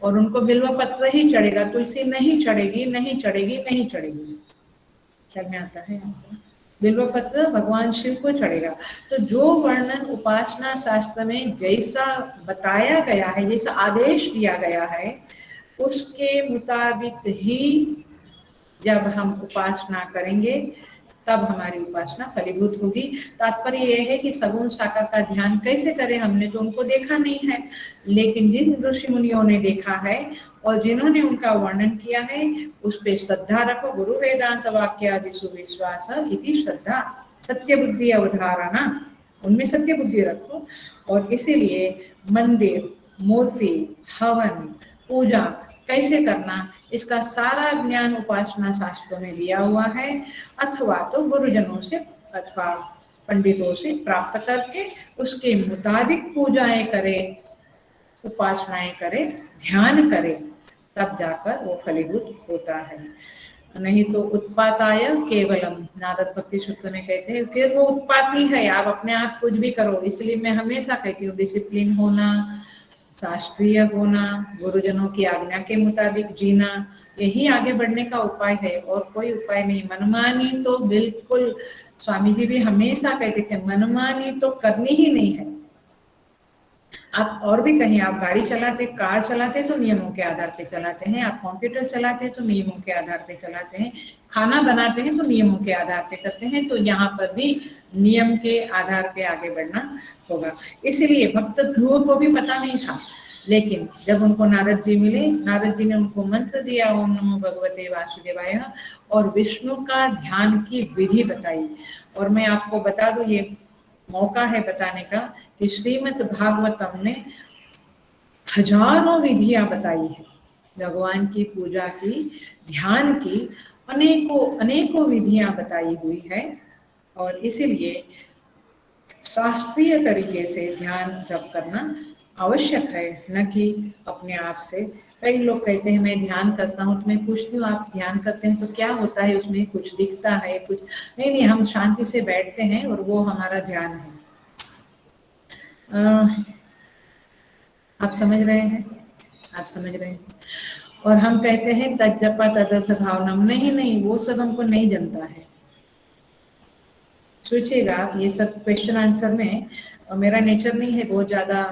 और उनको बिल्व पत्र ही चढ़ेगा, तुलसी नहीं चढ़ेगी, नहीं चढ़ेगी, नहीं चढ़ेगी। ख्याल में आता है आपको? बिल्व पत्र भगवान शिव को चढ़ेगा। तो जो वर्णन उपासना शास्त्र में जैसा बताया गया है, जैसा आदेश दिया गया है, उसके मुताबिक ही जब हम उपासना करेंगे तब हमारी उपासना फलीभूत होगी। तात्पर्य यह है कि सगुण साकार का ध्यान कैसे करें, हमने तो उनको देखा नहीं है, लेकिन जिन ऋषि मुनियों ने देखा है और जिन्होंने उनका वर्णन किया है उस पर श्रद्धा रखो। गुरु वेदांत वाक्य आदि सुविश्वास इति श्रद्धा, सत्य बुद्धि अवधारणा, उनमें सत्य बुद्धि रखो। और इसीलिए मंदिर, मूर्ति, हवन, पूजा कैसे करना, इसका सारा ज्ञान उपासना शास्त्रों में दिया हुआ है, अथवा तो गुरुजनों से अथवा पंडितों से प्राप्त करके उसके मुताबिक पूजाएं करें, उपासनाएं करें, ध्यान करें, तब जाकर वो फलीभूत होता है। नहीं तो उत्पाताय केवलम, नारद भक्ति सूत्र में कहते हैं, फिर वो उत्पाती है, आप अपने आप कुछ भी करो। इसलिए मैं हमेशा कहती हूँ डिसिप्लिन होना, शास्त्रीय होना, गुरुजनों की आज्ञा के मुताबिक जीना, यही आगे बढ़ने का उपाय है और कोई उपाय नहीं। मनमानी तो बिल्कुल, स्वामी जी भी हमेशा कहते थे मनमानी तो करनी ही नहीं है। आप और भी कहीं, आप गाड़ी चलाते, कार चलाते तो नियमों के आधार पे चलाते हैं, आप कंप्यूटर चलाते हैं तो नियमों के आधार पे चलाते हैं, खाना बनाते हैं तो नियमों के आधार पे करते हैं। तो यहाँ पर भी नियम के आधार पे आगे बढ़ना होगा। इसीलिए भक्त ध्रुव को भी पता नहीं था, लेकिन जब उनको नारद जी मिले, नारद जी ने उनको मंत्र दिया ओम नमो भगवते वासुदेवाय, और विष्णु का ध्यान की विधि बताई। और मैं आपको बता दूं, ये मौका है बताने का कि श्रीमद् भागवतम ने हजारों विधियां बताई है, भगवान की पूजा की, ध्यान की, अनेकों अनेकों विधियां बताई हुई है। और इसीलिए शास्त्रीय तरीके से ध्यान जप करना आवश्यक है, न कि अपने आप से। कई लोग कहते हैं मैं ध्यान करता हूँ, तो मैं पूछती हूँ आप ध्यान करते हैं तो क्या होता है उसमें, कुछ दिखता है कुछ? नहीं नहीं, हम शांति से बैठते हैं और वो हमारा ध्यान है। आप समझ रहे हैं? आप समझ रहे हैं? और हम कहते हैं तज्जपा तदर्थ भावनम, नहीं नहीं, वो सब हमको नहीं जमता है। सोचिएगा आप, ये सब क्वेश्चन आंसर में मेरा नेचर नहीं है बहुत ज़्यादा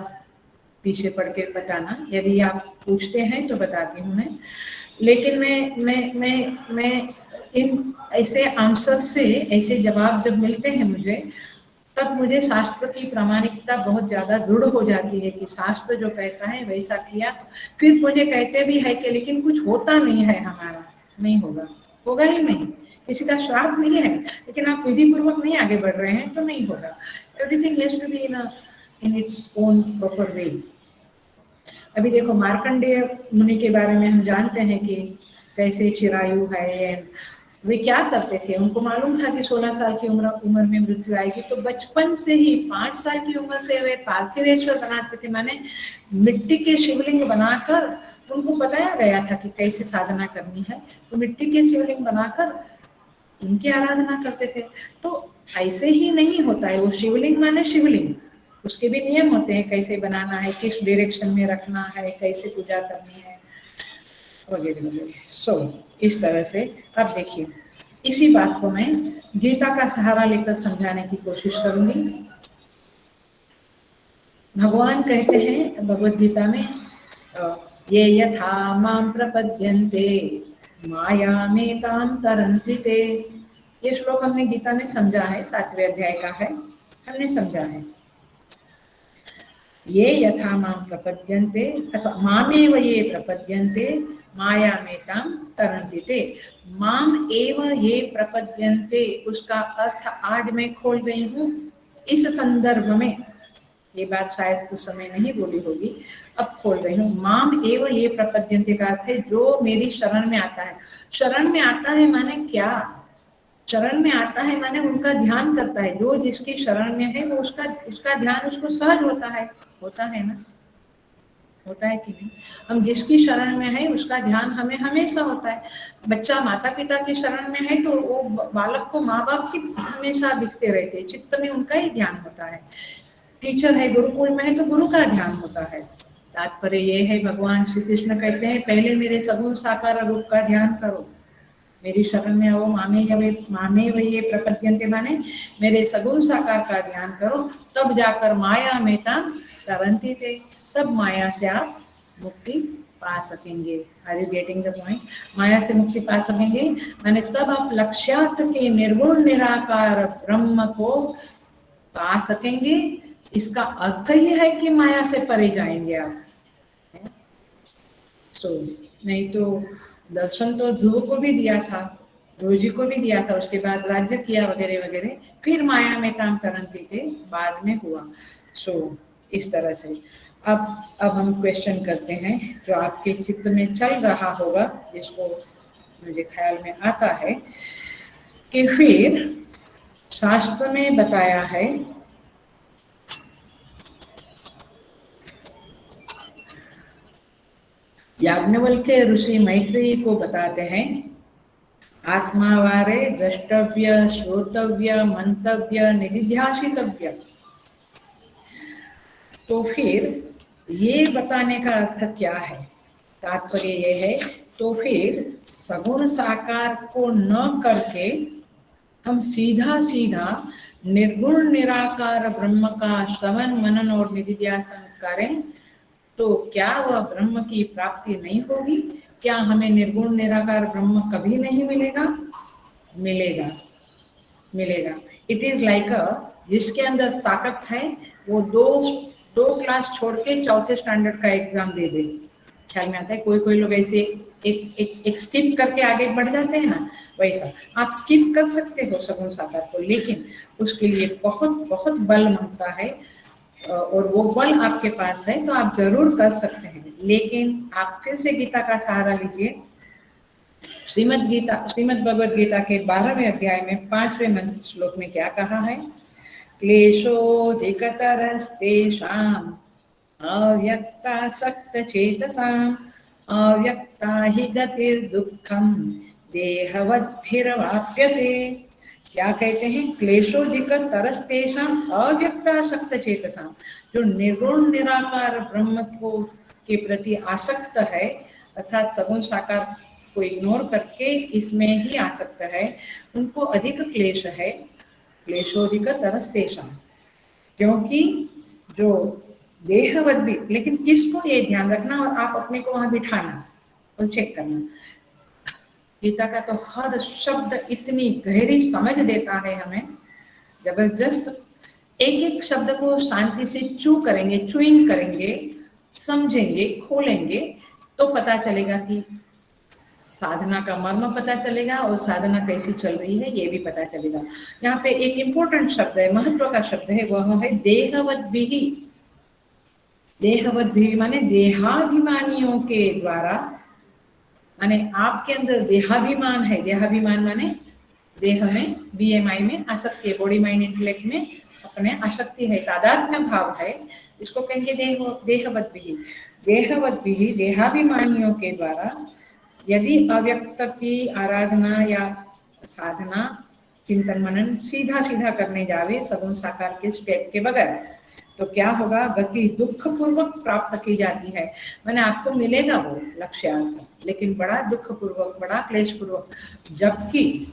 पीछे पड़ के बताना, यदि आप पूछते हैं तो बताती हूँ मैं। लेकिन मैं इन ऐसे आंसर से, ऐसे जवाब जब मिलते हैं मुझे, तब मुझे शास्त्र की प्रामाणिकता बहुत ज़्यादा दृढ़ हो जाती है कि शास्त्र जो कहता है वैसा किया। फिर मुझे कहते भी है कि लेकिन कुछ होता नहीं है हमारा, नहीं होगा, होगा ही नहीं, किसी का श्राप नहीं है, लेकिन आप विधि पूर्वक नहीं आगे बढ़ रहे हैं तो नहीं होगा। Everything has to be in its own proper way. अभी देखो, मार्कंडेय मुनि के बारे में हम जानते हैं कि कैसे चिरायु है, वे क्या करते थे, उनको मालूम था कि 16 साल की उम्र में मृत्यु आएगी, तो बचपन से ही 5 साल की उम्र से वे पार्थिवेश्वर बनाते थे, माने मिट्टी के शिवलिंग बनाकर उनको बताया गया था कि कैसे साधना करनी है, तो मिट्टी के शिवलिंग बनाकर उनकी आराधना करते थे। तो ऐसे ही नहीं होता है, वो शिवलिंग माने शिवलिंग, उसके भी नियम होते हैं, कैसे बनाना है, किस डायरेक्शन में रखना है, कैसे पूजा करनी है, वगैरह वगैरह। इस तरह से अब देखिए, इसी बात को मैं गीता का सहारा लेकर समझाने की कोशिश करूंगी। भगवान कहते हैं भगवद गीता में, ये यथा माम प्रपद्यन्ते मायामेतां तरन्ति ते। ये श्लोक हमने गीता में समझा है, 7वें अध्याय का है, हमने समझा है। ये यथा मां प्रपद्यन्ते अथवा मामेव ये प्रपद्यन्ते माया में ताम तरन्ति ते। माम एव ये प्रपद्यन्ते, उसका अर्थ आज मैं खोल रही हूँ इस संदर्भ में। ये बात शायद उस समय नहीं बोली होगी, अब खोल रही हूँ। माम एव ये प्रपद्यन्ते का अर्थ है जो मेरी शरण में आता है। शरण में आता है माने क्या? शरण में आता है माने उनका ध्यान करता है। जो जिसकी शरण में है वो उसका उसका ध्यान उसको सहज होता है ना, होता है कि नहीं? हम जिसकी शरण में है उसका ध्यान हमें हमेशा होता है। बच्चा माता पिता की शरण में है तो वो बालक को माँ बाप ही हमेशा दिखते रहते हैं, चित्त में उनका ही ध्यान होता है। टीचर है, गुरुकुल में है तो गुरु का ध्यान होता है। तात्पर्य ये है, भगवान श्री कृष्ण कहते हैं पहले मेरे सगुण साकार रूप का ध्यान करो, मेरी शरण में आओ। मामे व ये प्रपद्यन्ते माने मेरे सगुण साकार का ध्यान करो, तब जाकर माया में ताम तरन्ति ते, तब माया से आप मुक्ति पा सकेंगे। Are you getting the point? माया से मुक्ति पा सकेंगे माने तब आप लक्ष्यार्थ के निर्गुण निराकार ब्रह्म को पा सकेंगे। इसका अर्थ ही है कि माया से परे जाएंगे आप। नहीं तो दर्शन तो ध्रुव को भी दिया था, ध्रुव जी को भी दिया था, उसके बाद राज्य किया वगैरह वगैरह, फिर माया में ताम तरन्ति थे बाद में हुआ। इस तरह से अब हम क्वेश्चन करते हैं जो आपके चित्त में चल रहा होगा, जिसको मुझे ख्याल में आता है कि फिर शास्त्र में बताया है याज्ञवल्क्य ऋषि मैत्रेयी को बताते हैं आत्मावारे द्रष्टव्य श्रोतव्य मंतव्य निधिध्यासितव्य। तो फिर ये बताने का अर्थ क्या है? तात्पर्य ये है तो फिर सगुण साकार को न करके हम सीधा सीधा निर्गुण निराकार ब्रह्म का श्रवण मनन और निधिध्यासन करें तो क्या वह ब्रह्म की प्राप्ति नहीं होगी? क्या हमें निर्गुण निराकार ब्रह्म कभी नहीं मिलेगा? मिलेगा। इट इज लाइक जिसके अंदर ताकत है वो दो क्लास छोड़ के चौथे स्टैंडर्ड का एग्जाम दे दे। ख्याल में आता है? कोई लोग ऐसे एक स्किप करके आगे बढ़ जाते हैं ना, वैसा आप स्किप कर सकते हो सगुण साकार को, लेकिन उसके लिए बहुत बहुत बल मांगता है और वो बल आपके पास है तो आप जरूर कर सकते हैं। लेकिन आप फिर से गीता का सहारा लीजिए। श्रीमद् भगवद गीता के 12वें अध्याय में 5वें श्लोक में क्या कहा है? क्लेशोऽधिकतरस्तेषाम् अव्यक्तासक्तचेतसाम् अव्यक्ता हि गतिर्दुःखं देहवद्भिरवाप्यते। क्या कहते हैं? क्लेशोऽधिकतरस्तेषाम् अव्यक्तासक्तचेतसाम्, जो निर्गुण निराकार ब्रह्म को के प्रति आसक्त है, अर्थात सगुण साकार को इग्नोर करके इसमें ही आसक्त है, उनको अधिक क्लेश है। क्लेशोधिक तरस्तेषां, क्योंकि जो देहवद भी, लेकिन किसको ये ध्यान रखना और आप अपने को वहां बिठाना और चेक करना। गीता का तो हर शब्द इतनी गहरी समझ देता है हमें, जबरदस्त। एक एक शब्द को शांति से चूइंग करेंगे, समझेंगे, खोलेंगे तो पता चलेगा कि साधना का मर्म पता चलेगा और साधना कैसी चल रही है ये भी पता चलेगा। यहाँ पे एक इम्पोर्टेंट शब्द है, महत्व का शब्द है, वह है देहवद्भिः। देहवद्भिः माने देहाभिमानियों के द्वारा, माने आपके अंदर देहाभिमान है। देहाभिमान माने देह में, BMI में आसक्ति है, बॉडी माइंड इंटेलेक्ट में अपने आसक्ति है, तादात्म्य भाव है, इसको कहेंगे देहवद्भिः। देहवद्भिः देहाभिमानियों के द्वारा यदि अव्यक्त की आराधना या साधना, चिंतन मनन सीधा सीधा करने जावे सगुण साकार के स्टेप के बगैर, तो क्या होगा? गति दुख पूर्वक प्राप्त की जाती है। मैंने आपको मिलेगा वो लक्ष्यार्थ, लेकिन बड़ा दुख पूर्वक, बड़ा क्लेश पूर्वक। जबकि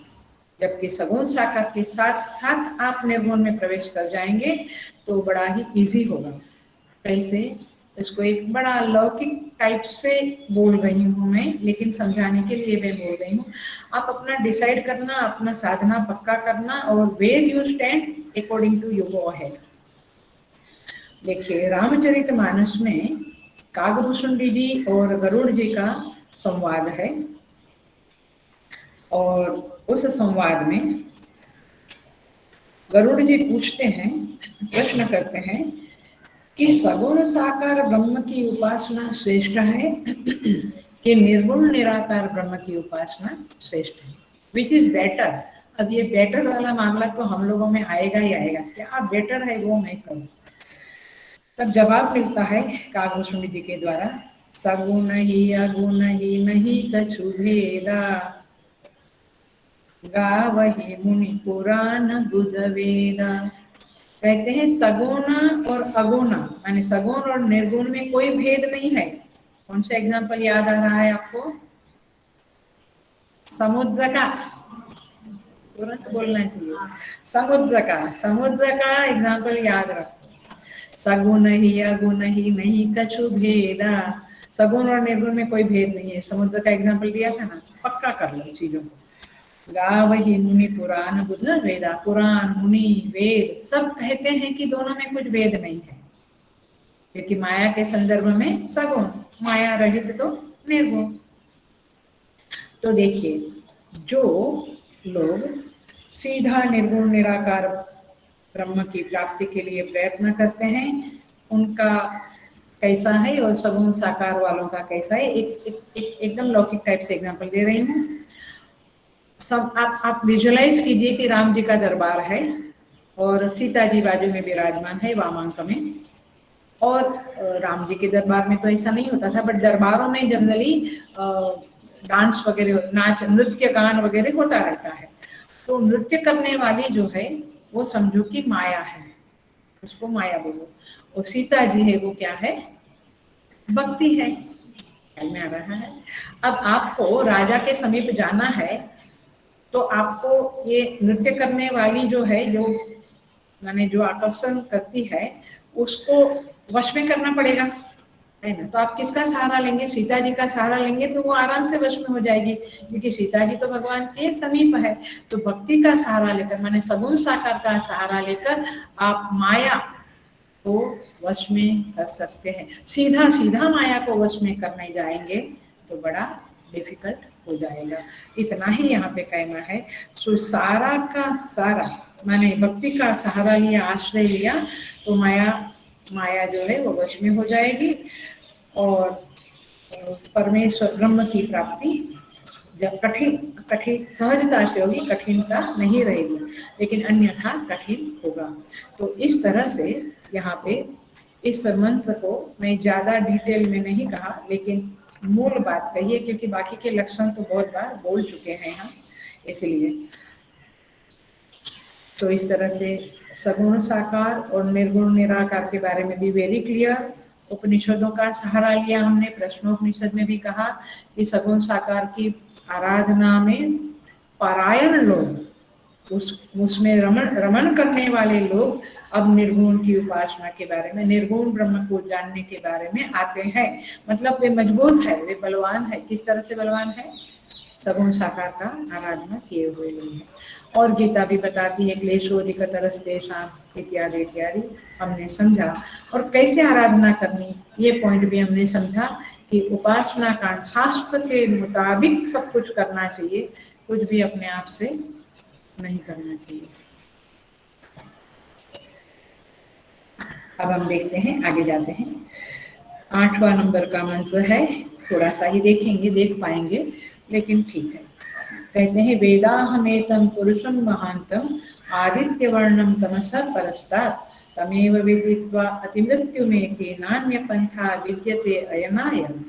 सगुण साकार के साथ साथ आप निर्गुण में प्रवेश कर जाएंगे तो बड़ा ही इजी होगा। कैसे? इसको एक बड़ा लौकिक टाइप से बोल रही हूँ मैं, लेकिन समझाने के लिए मैं बोल रही हूँ। आप अपना डिसाइड करना, अपना साधना पक्का करना, और where you stand according to you go ahead. देखिए रामचरितमानस में कागभूषुंडी जी और गरुड़ जी का संवाद है, और उस संवाद में गरुड़ जी पूछते हैं, प्रश्न करते हैं कि सगुण साकार ब्रह्म की उपासना श्रेष्ठ है कि निर्गुण निराकार ब्रह्म की उपासना श्रेष्ठ है, विच इज बेटर। अब ये बेटर वाला मामला तो हम लोगों में आएगा ही आएगा, क्या बेटर है वो मैं कहूँ। तब जवाब मिलता है कागभूषुंडी जी के द्वारा, सगुण ही अगुण ही नहीं कछु भेदा, गावहि मुनि पुराण बुध वेदा। कहते हैं सगुण और अगुण माने सगुण और निर्गुण में कोई भेद नहीं है। कौन सा एग्जाम्पल याद आ रहा है आपको? समुद्र का, तुरंत बोलना चाहिए, समुद्र का एग्जाम्पल याद रखो। सगुण ही अगुण ही नहीं कछु भेदा, सगुण और निर्गुण में कोई भेद नहीं है। समुद्र का एग्जाम्पल दिया था ना, पक्का कर लो चीजों को। गावहि मुनि पुराण बुध वेदा, पुराण मुनि वेद सब कहते हैं कि दोनों में कुछ भेद नहीं है, क्योंकि माया के संदर्भ में सगुण, माया रहित तो निर्गुण। तो देखिए जो लोग सीधा निर्गुण निराकार ब्रह्म की प्राप्ति के लिए प्रयत्न करते हैं उनका कैसा है और सगुण साकार वालों का कैसा है, एकदम लौकिक टाइप से एग्जांपल दे रही हूँ। सब आप विजुअलाइज कीजिए कि राम जी का दरबार है और सीता जी बाजू में विराजमान है वामांक में, और राम जी के दरबार में तो ऐसा नहीं होता था, बट दरबारों में जनरली डांस वगैरह, नाच नृत्य गान वगैरह होता रहता है। तो नृत्य करने वाली जो है वो समझो कि माया है, उसको माया बोलो, और सीता जी है वो क्या है? भक्ति है। ख्याल में आ रहा है? अब आपको राजा के समीप जाना है तो आपको ये नृत्य करने वाली जो है, जो माने जो आकर्षण करती है, उसको वश में करना पड़ेगा, है ना। तो आप किसका सहारा लेंगे? सीता जी का सहारा लेंगे तो वो आराम से वश में हो जाएगी, क्योंकि सीता जी तो भगवान के समीप है। तो भक्ति का सहारा लेकर, माने सगुण साकार का सहारा लेकर आप माया को वश में कर सकते हैं। सीधा सीधा माया को वश में करने जाएंगे तो बड़ा डिफिकल्ट हो जाएगा। इतना ही यहाँ पे कहना है। सो सारा का सारा माने भक्ति का सहारा लिया, आश्रय लिया, तो माया जो है वो वश में हो जाएगी और परमेश्वर ब्रह्म की प्राप्ति जब कठिन सहजता से होगी, कठिनता नहीं रहेगी, लेकिन अन्यथा कठिन होगा। तो इस तरह से यहाँ पे इस मंत्र को मैं ज़्यादा डिटेल में नहीं कहा, लेकिन मूल बात कही है, क्योंकि बाकी के लक्षण तो बहुत बार बोल चुके हैं हम, इसलिए। तो इस तरह से सगुण साकार और निर्गुण निराकार के बारे में भी वेरी क्लियर। उपनिषदों का सहारा लिया हमने, प्रश्नोपनिषद में भी कहा कि सगुण साकार की आराधना में परायण लोग, उसमें रमण करने वाले लोग अब निर्गुण की उपासना के बारे में, निर्गुण ब्रह्म को जानने के बारे में आते हैं। मतलब वे मजबूत है, वे बलवान है। किस तरह से बलवान है? सगुण साकार का आराधना किए हुए लोग हैं। और गीता भी बताती है क्लेशोधिकतरस्तेषाम् इत्यादि इत्यादि हमने समझा। और कैसे आराधना करनी, ये पॉइंट भी हमने समझा कि उपासना का शास्त्र के मुताबिक सब कुछ करना चाहिए, कुछ भी अपने आप से नहीं करना चाहिए। अब हम देखते हैं, आगे जाते हैं। 8वां नंबर का मंत्र है, थोड़ा सा ही देखेंगे, देख पाएंगे, लेकिन ठीक है। कहते हैं वेदाहमेतं पुरुषं महांतम आदित्य वर्णम तमसः परस्तात् तमेव विदित्वा अतिमृत्युमेति नान्य पंथा विद्यते अयनायम।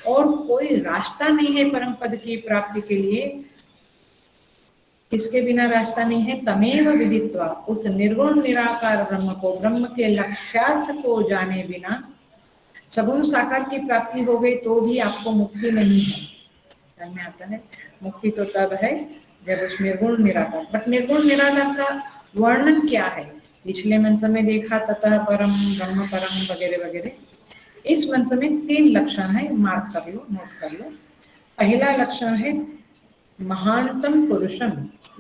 और कोई रास्ता नहीं है परम पद की प्राप्ति के लिए, किसके बिना रास्ता नहीं है? तमेव विदित्वा, उस निर्गुण निराकार ब्रह्म को, ब्रह्म के लक्ष्यार्थ को जाने बिना सगुण साकार की प्राप्ति हो गई तो भी आपको मुक्ति नहीं है। समझ में आता है? मुक्ति तो तब है जब उस निर्गुण निराकार, बट निर्गुण निराकार का वर्णन क्या है? पिछले मंत्र में देखा ततः परम ब्रह्म परम वगैरह वगैरह। इस मंत्र में 3 लक्षण है, मार्क कर लो, नोट कर लो। पहला लक्षण है महानतम पुरुषम,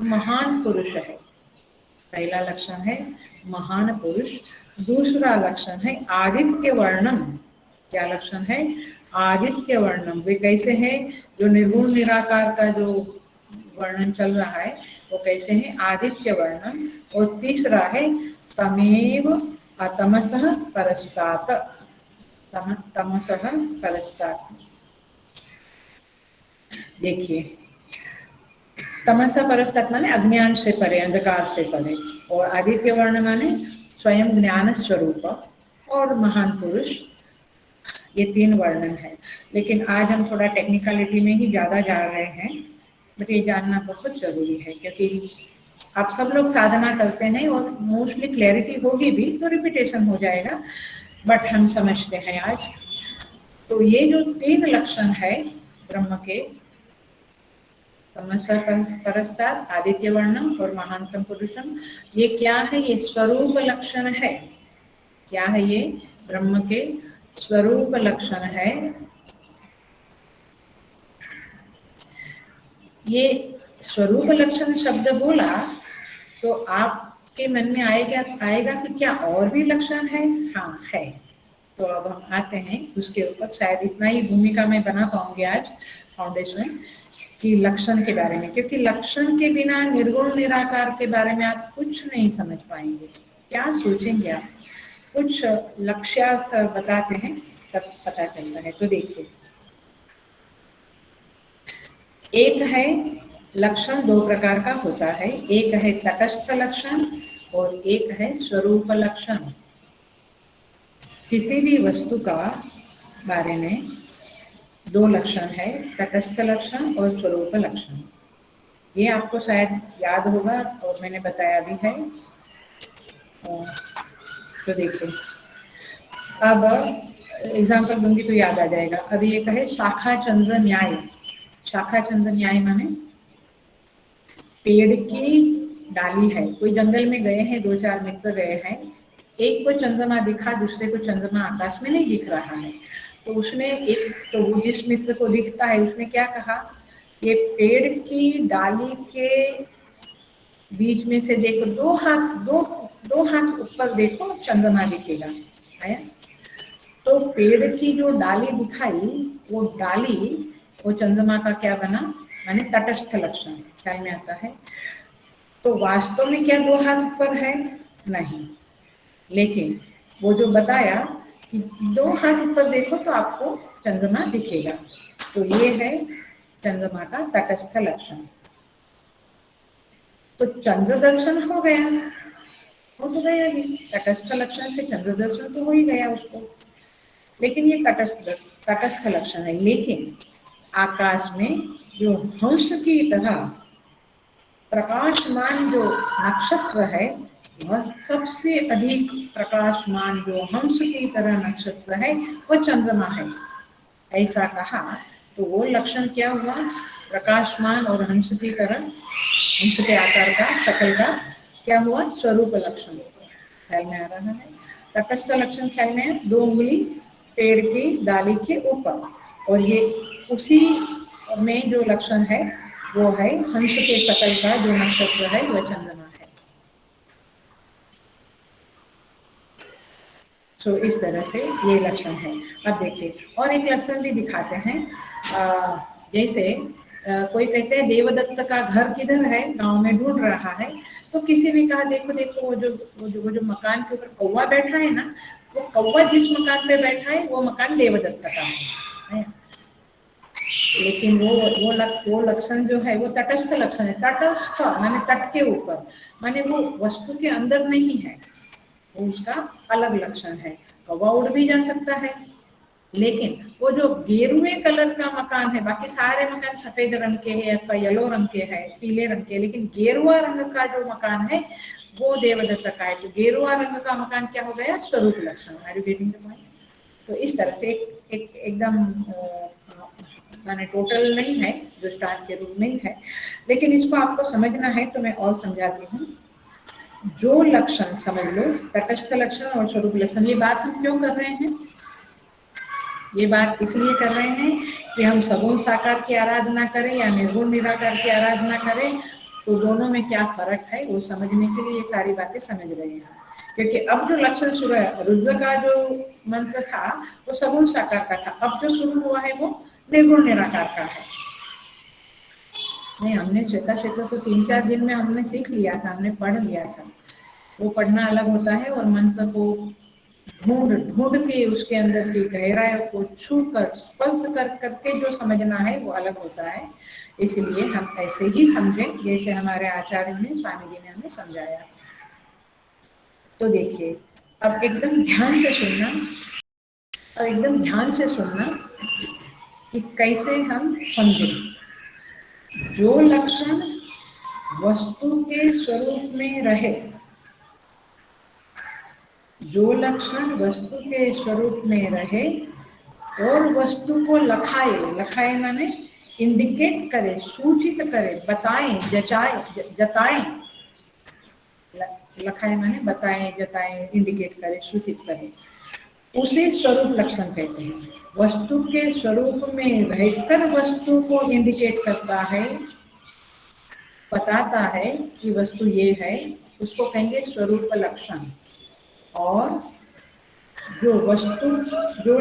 महान पुरुष है। पहला लक्षण है महान पुरुष, दूसरा लक्षण है आदित्य वर्णम। क्या लक्षण है? आदित्य वर्णम। वे कैसे हैं? जो निर्गुण निराकार का जो वर्णन चल रहा है वो कैसे है? आदित्य वर्णम। और तीसरा है तमेव अतमसः परस्तात्। तमसः परस्तात्। देखिए, तमसा परस्तात् माने अज्ञान से परे, अंधकार से परे, और आदित्य वर्ण माने स्वयं ज्ञान स्वरूप और महान पुरुष। ये तीन वर्णन है। लेकिन आज हम थोड़ा टेक्निकलिटी में ही ज़्यादा जा रहे हैं, बट ये जानना बहुत जरूरी है क्योंकि आप सब लोग साधना करते हैं और मोस्टली क्लैरिटी होगी भी तो रिपीटेशन हो जाएगा, बट हम समझते हैं आज। तो ये जो तीन लक्षण है ब्रह्म के, तमसा परस्तात्, आदित्य वर्णम और महानतम पुरुषम, ये क्या है? ये स्वरूप लक्षण है। क्या है ये? ब्रह्म के स्वरूप लक्षण है। ये स्वरूप लक्षण शब्द बोला तो आपके मन में आएगा कि क्या और भी लक्षण है? हाँ है। तो अब हम आते हैं उसके ऊपर। शायद इतना ही भूमिका मैं बना पाऊंगी आज फाउंडेशन कि लक्षण के बारे में, क्योंकि लक्षण के बिना निर्गुण निराकार के बारे में आप कुछ नहीं समझ पाएंगे। क्या सोचेंगे आप? कुछ लक्ष्यार्थ बताते हैं तब पता चलता है। तो देखिए, एक है लक्षण, दो प्रकार का होता है। एक है तटस्थ लक्षण और एक है स्वरूप लक्षण। किसी भी वस्तु का बारे में दो लक्षण है, तटस्थ लक्षण और स्वरूप लक्षण। ये आपको शायद याद होगा और मैंने बताया भी है। तो देखिए, अब एग्जाम्पल दूंगी तो याद आ जाएगा। अभी एक है शाखा चंद्र न्याय। शाखा चंद्र न्याय माने पेड़ की डाली है, कोई जंगल में गए हैं, दो चार मित्र गए हैं, एक को चंद्रमा दिखा, दूसरे को चंद्रमा आकाश में नहीं दिख रहा है। तो उसने एक, तो जिस मित्र को दिखता है उसने क्या कहा, ये पेड़ की डाली के बीच में से देखो, दो हाथ ऊपर देखो, चंद्रमा दिखेगा है। तो पेड़ की जो डाली दिखाई, वो डाली वो चंद्रमा का क्या बना, माने तटस्थ लक्षण। ख्याल में आता है? तो वास्तव में क्या दो हाथ ऊपर है? नहीं, लेकिन वो जो बताया कि दो हाथ ऊपर देखो तो आपको चंद्रमा दिखेगा। तो ये है चंद्रमा का तटस्थ लक्षण। तो चंद्र दर्शन हो गया, हो तो गया ही, तटस्थ लक्षण से चंद्र दर्शन तो हो ही गया उसको। लेकिन ये तटस्थ लक्षण है। लेकिन आकाश में जो हंस की तरह प्रकाशमान जो नक्षत्र है, वह सबसे अधिक प्रकाशमान जो हंस की तरह नक्षत्र है वह चंद्रमा है, ऐसा कहा। तो वो लक्षण क्या हुआ? प्रकाशमान और हंस की तरह, हंस के आकार का, शक्ल का क्या हुआ? स्वरूप लक्षण। ख्याल में आ रहा है? तटस्थ लक्षण ख्याल में है, दो उंगली पेड़ की डाली के ऊपर, और ये उसी में जो लक्षण है वो है हंस के शक्ल का जो नक्षत्र है वह चंद्रमा है। तो इस तरह से ये लक्षण है। अब देखिए, और एक लक्षण भी दिखाते हैं। जैसे कोई कहते हैं देवदत्त का घर किधर है, गांव में ढूंढ रहा है, तो किसी ने कहा देखो देखो वो जो मकान के ऊपर कौवा बैठा है ना, वो कौवा जिस मकान पे बैठा है वो मकान देवदत्त का है। लेकिन वो लक्षण जो है वो तटस्थ लक्षण है। तटस्थ माने तट के ऊपर, माने वो वस्तु के अंदर नहीं है, वो उसका अलग लक्षण है। कौवा उड़ भी जा सकता है, लेकिन वो जो गेरुए कलर का मकान है, बाकी सारे मकान सफेद रंग के हैं अथवा येलो रंग के हैं, पीले रंग के, लेकिन गेरुआ रंग का जो मकान है वो देवदत्त का है। तो गेरुआ रंग का मकान क्या हो गया? स्वरूप लक्षण। Are you getting the point? तो इस तरह से एकदम माने टोटल नहीं है, जो स्टार्ट के रूप नहीं है, लेकिन इसको आपको समझना है तो मैं और समझाती हूँ। जो लक्षण समझ लो, तटस्थ लक्षण और स्वरूप लक्षण, ये बात हम क्यों कर रहे हैं? ये बात इसलिए कर रहे हैं कि हम सगुण साकार की आराधना करें या निर्गुण निराकार की आराधना करें, तो दोनों में क्या फर्क है वो समझने के लिए ये सारी बातें समझ रहे हैं। क्योंकि अब जो लक्षण शुरू है, रुद्र का जो मंत्र था वो सगुण साकार का था, अब जो शुरू हुआ है वो निर्गुण निराकार का है। नहीं, हमने श्वेता क्षेत्र तो 3-4 दिन में हमने सीख लिया था, हमने पढ़ लिया था। वो पढ़ना अलग होता है और मंत्र को ढूंढ ढूंढ के उसके अंदर की गहराई को छू कर स्पर्श कर करके जो समझना है वो अलग होता है। इसलिए हम ऐसे ही समझें जैसे हमारे आचार्य ने, स्वामी जी ने हमें समझाया। तो देखिए, अब एकदम ध्यान से सुनना, और एकदम ध्यान से सुनना कि कैसे हम समझें। जो लक्षण वस्तु के स्वरूप में रहे, जो लक्षण वस्तु के स्वरूप में रहे और वस्तु को लखाए, लखाए माने इंडिकेट करे, सूचित करे, बताएं, जताएं। लखाए माने बताएं, जताएं, इंडिकेट करे, सूचित करे, उसे स्वरूप लक्षण कहते हैं। वस्तु के स्वरूप में रहकर वस्तु को इंडिकेट करता है, बताता है कि वस्तु ये है, उसको कहेंगे स्वरूप लक्षण। और जो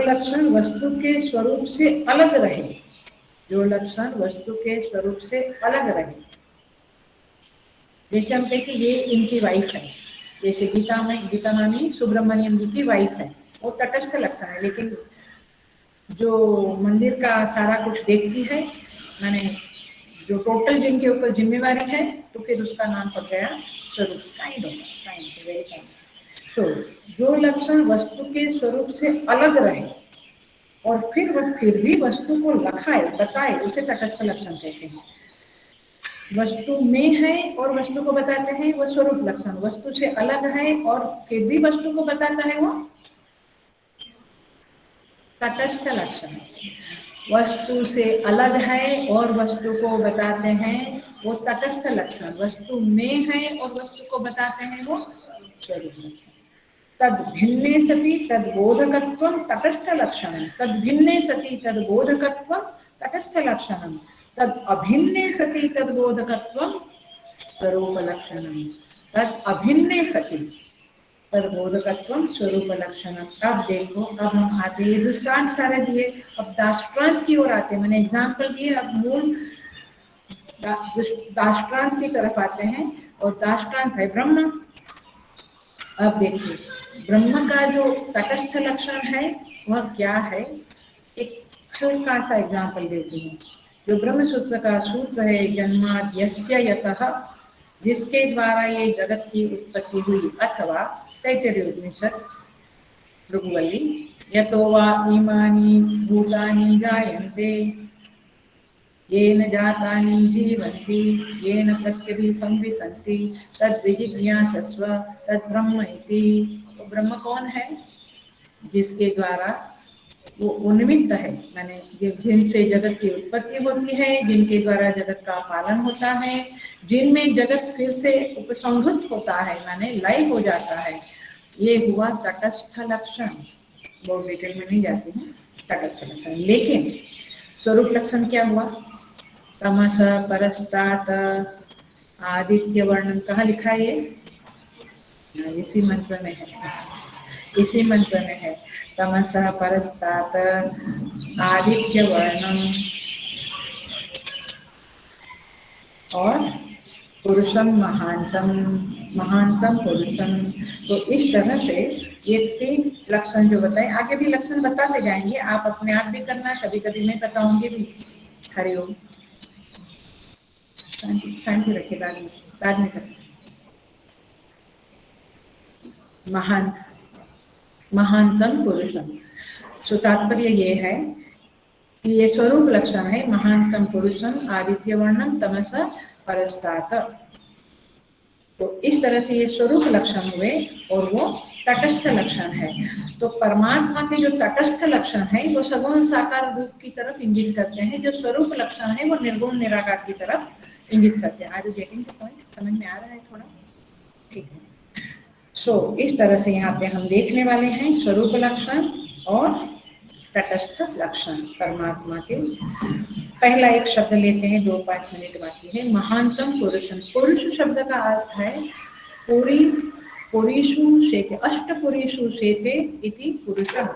लक्षण वस्तु के स्वरूप से अलग रहे, जो लक्षण वस्तु के स्वरूप से अलग रहे, जैसे हम कहते हैं ये इनकी वाइफ है, जैसे गीता मानी सुब्रमण्यम जी की वाइफ है, वो तटस्थ लक्षण है। लेकिन जो मंदिर का सारा कुछ देखती है, माने जो टोटल जिनके ऊपर जिम्मेवारी है, तो फिर उसका नाम पड़ गया स्वरूप। काइंड। तो जो लक्षण वस्तु के स्वरूप से अलग रहे और फिर वह फिर भी वस्तु को लखाए, बताए, उसे तटस्थ लक्षण कहते हैं। वस्तु में है और वस्तु को बताते हैं वो स्वरूप लक्षण, वस्तु से अलग है और फिर भी वस्तु को बताता है वो तटस्थ लक्षण। वस्तु से अलग है और वस्तु को बताते हैं वो तटस्थ लक्षण, वस्तु में है और वस्तु को बताते हैं वो स्वरूप लक्षण। तद भिन्ने सति तद बोधकत्वं तटस्थ लक्षणं, तद भिन्ने सति तद बोधकत्वं तटस्थ लक्षणं, तद अभिन्ने सति तद बोधकत्वं स्वरूप लक्षणं, तद अभिन्ने सति तद बोधकत्वं स्वरूप लक्षणं। अब देखो, अब हम आते हैं, दृष्टांत सारे दिए, अब दाष्टान्त की ओर आते हैं। मैंने एग्जाम्पल दिए, अब मूल दाष्टान्त की तरफ आते हैं, और दाष्टान्त है ब्रह्म। अब देखिए, ब्रह्म का जो तटस्थ लक्षण है वह क्या है, एक हल्का सा एग्जाम्पल देती हूँ। जो ब्रह्म सूत्र का सूत्र है, जन्माद् यस्य यतः, जिसके द्वारा ये जगत की उत्पत्ति हुई, अथवा तैत्तिरीय उपनिषद भृगुवल्ली, यतो वा इमानि भूतानि जायन्ते येन जातानि जीवन्ति येन प्रत्यभि संविशन्ति तद्विजिज्ञासस्व तद्ब्रह्म इति। तो ब्रह्म कौन है? जिसके द्वारा वो उन्मित्त है, माने जिनसे जगत की उत्पत्ति होती है, जिनके द्वारा जगत का पालन होता है, जिनमें जगत फिर से उपसंहृत होता है, माने लय हो जाता है। ये हुआ तटस्थ लक्षण। बहुत डिटेल में नहीं जाती हूँ, तटस्थ लक्षण। लेकिन स्वरूप लक्षण क्या हुआ? तमस परस्तात् आदित्य वर्णन, कहाँ लिखा है ये? इसी मंत्र में है, इसी मंत्र में है। तमस परस्तात् आदित्य वर्णम और पुरुषम महांतम, महांतम पुरुषम। तो इस तरह से ये 3 लक्षण जो बताए, आगे भी लक्षण बताते जाएंगे, आप अपने आप भी करना, कभी कभी मैं बताऊंगी भी। हरिओम, शांति रखिए, बाद में करें। महानतम पुरुषम, सो तात्पर्य ये है कि ये स्वरूप लक्षण है। महानतम पुरुषम आदित्य वर्णम तमस परस्तात्। तो इस तरह से ये स्वरूप लक्षण हुए और वो तटस्थ लक्षण है। तो परमात्मा के जो तटस्थ लक्षण है वो सगुण साकार रूप की तरफ इंगित करते हैं, जो स्वरूप लक्षण है वो निर्गुण निराकार की तरफ इंगित करते हैं। आज गेटिंग द पॉइंट, समझ में आ रहा है थोड़ा? ठीक है। सो इस तरह से यहाँ पे हम देखने वाले हैं स्वरूप लक्षण और तटस्थ लक्षण परमात्मा के। पहला एक शब्द लेते हैं, 2-5 मिनट बाकी है। महानतम पुरुषम। पुरुष शब्द का अर्थ है पुरी, पुरीषु शेते, अष्टपुरीषु शेते इति पुरुषः,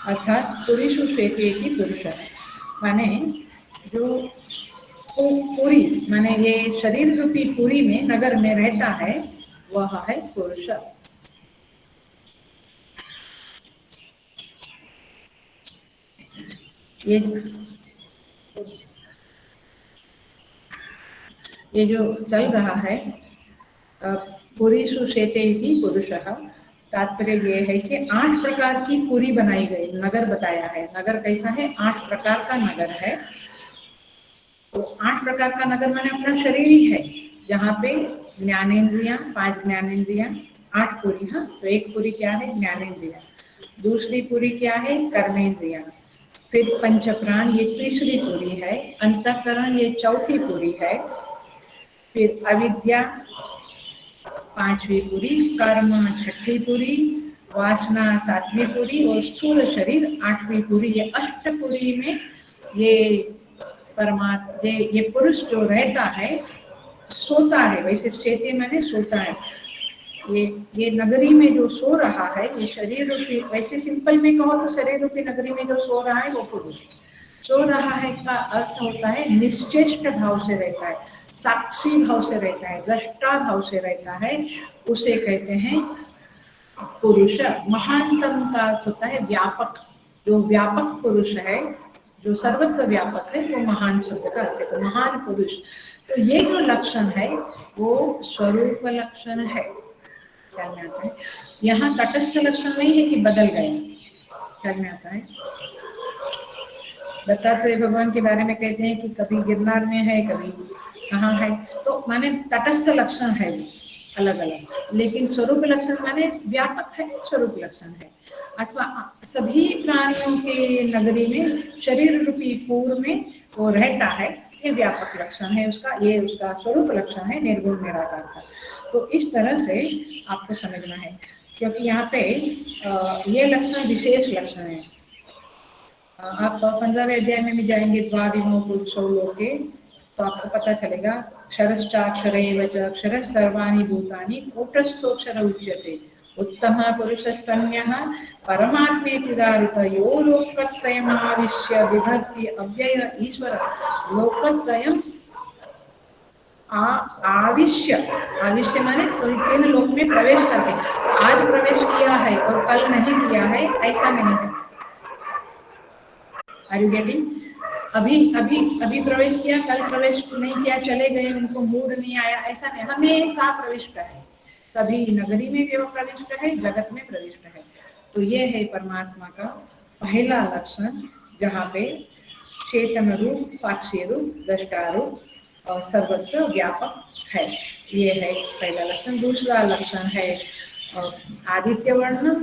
अर्थात पुरीषु शेते इति पुरुषः, माने जो पुरी माने ये शरीर रूपी पुरी में, नगर में रहता है, वह है पुरुष। ये जो चल रहा है पुरीषु शेते इति पुरुषः, तात्पर्य ये है कि 8 प्रकार की पुरी बनाई गई, नगर बताया है। नगर कैसा है? 8 प्रकार का नगर है। तो 8 प्रकार का नगर माने अपना शरीर ही है, जहाँ पे ज्ञानेंद्रियां, 5 ज्ञानेंद्रियां, 8 पुरी। हाँ, तो एक पुरी क्या है? ज्ञानेंद्रिया। दूसरी पुरी क्या है? कर्मेंद्रिया। फिर पंच प्राण, ये तीसरी पुरी है। अंतःकरण, ये चौथी पुरी है। फिर अविद्या, 5वीं पुरी। कर्म, 6ठी पुरी। वासना, 7वीं पुरी। और स्थूल शरीर, 8वीं पुरी। ये अष्टपुरी में ये परमात्मा, ये पुरुष जो रहता है, सोता है। वैसे शेते माने सोता है। ये नगरी में जो सो रहा है, ये शरीर रूपी, वैसे सिंपल में कहो तो शरीर रूपी नगरी में जो सो रहा है वो पुरुष। सो रहा है का अर्थ होता है निश्चेष्ट भाव से रहता है, साक्षी भाव से रहता है, दृष्टा भाव से रहता है, उसे कहते हैं पुरुष। महानतम का अर्थ होता है व्यापक। जो व्यापक पुरुष है, जो सर्वत्र व्यापक है, वो महान शब्द का अर्थ है। तो महान पुरुष, तो ये जो लक्षण है वो स्वरूप लक्षण है। ख्याल में आता है? यहाँ तटस्थ लक्षण नहीं है कि बदल गया। ख्याल में आता है? दत्तात्रेय भगवान के बारे में कहते हैं कि कभी गिरनार में है, कभी कहाँ है, तो माने तटस्थ लक्षण है अलग अलग, लेकिन स्वरूप लक्षण माने व्यापक है, स्वरूप लक्षण है। अथवा सभी प्राणियों के नगरी में, शरीर रूपी पूर्व में वो रहता है, ये व्यापक लक्षण है उसका, ये उसका स्वरूप लक्षण है निर्गुण निराकार का। तो इस तरह से आपको समझना है, क्योंकि यहाँ पे ये लक्षण विशेष लक्षण है। आप 15वें अध्याय में भी जाएंगे, द्वाविमो पुरुषो लोके, तो आपको पता चलेगा क्षरश्चाक्षर एव च अक्षरः सर्वाणि भूतानि कूटस्थोऽक्षर उच्यते, उत्तमः पुरुषस्तन्यः परमात्मेति दारुत यो लोकत्रयम् आविश्य बिभर्ति अव्यय ईश्वर। लोकत्रयम् आविश्य, आविश्य माने 3 लोक में प्रवेश करके, आज प्रवेश किया है और कल नहीं किया है, ऐसा नहीं है। Are you getting? अभी प्रवेश किया, कल प्रवेश नहीं किया, चले गए, उनको मूड नहीं आया, ऐसा नहीं, हमेशा प्रविष्ट है। कभी नगरी में भी वो प्रविष्ट है, जगत में प्रविष्ट है। तो ये है परमात्मा का पहला लक्षण, जहाँ पे चेतन रूप, साक्षी रूप, दृष्टा रूप और सर्वत्र व्यापक है। ये है पहला लक्षण। दूसरा लक्षण है आदित्य वर्ण,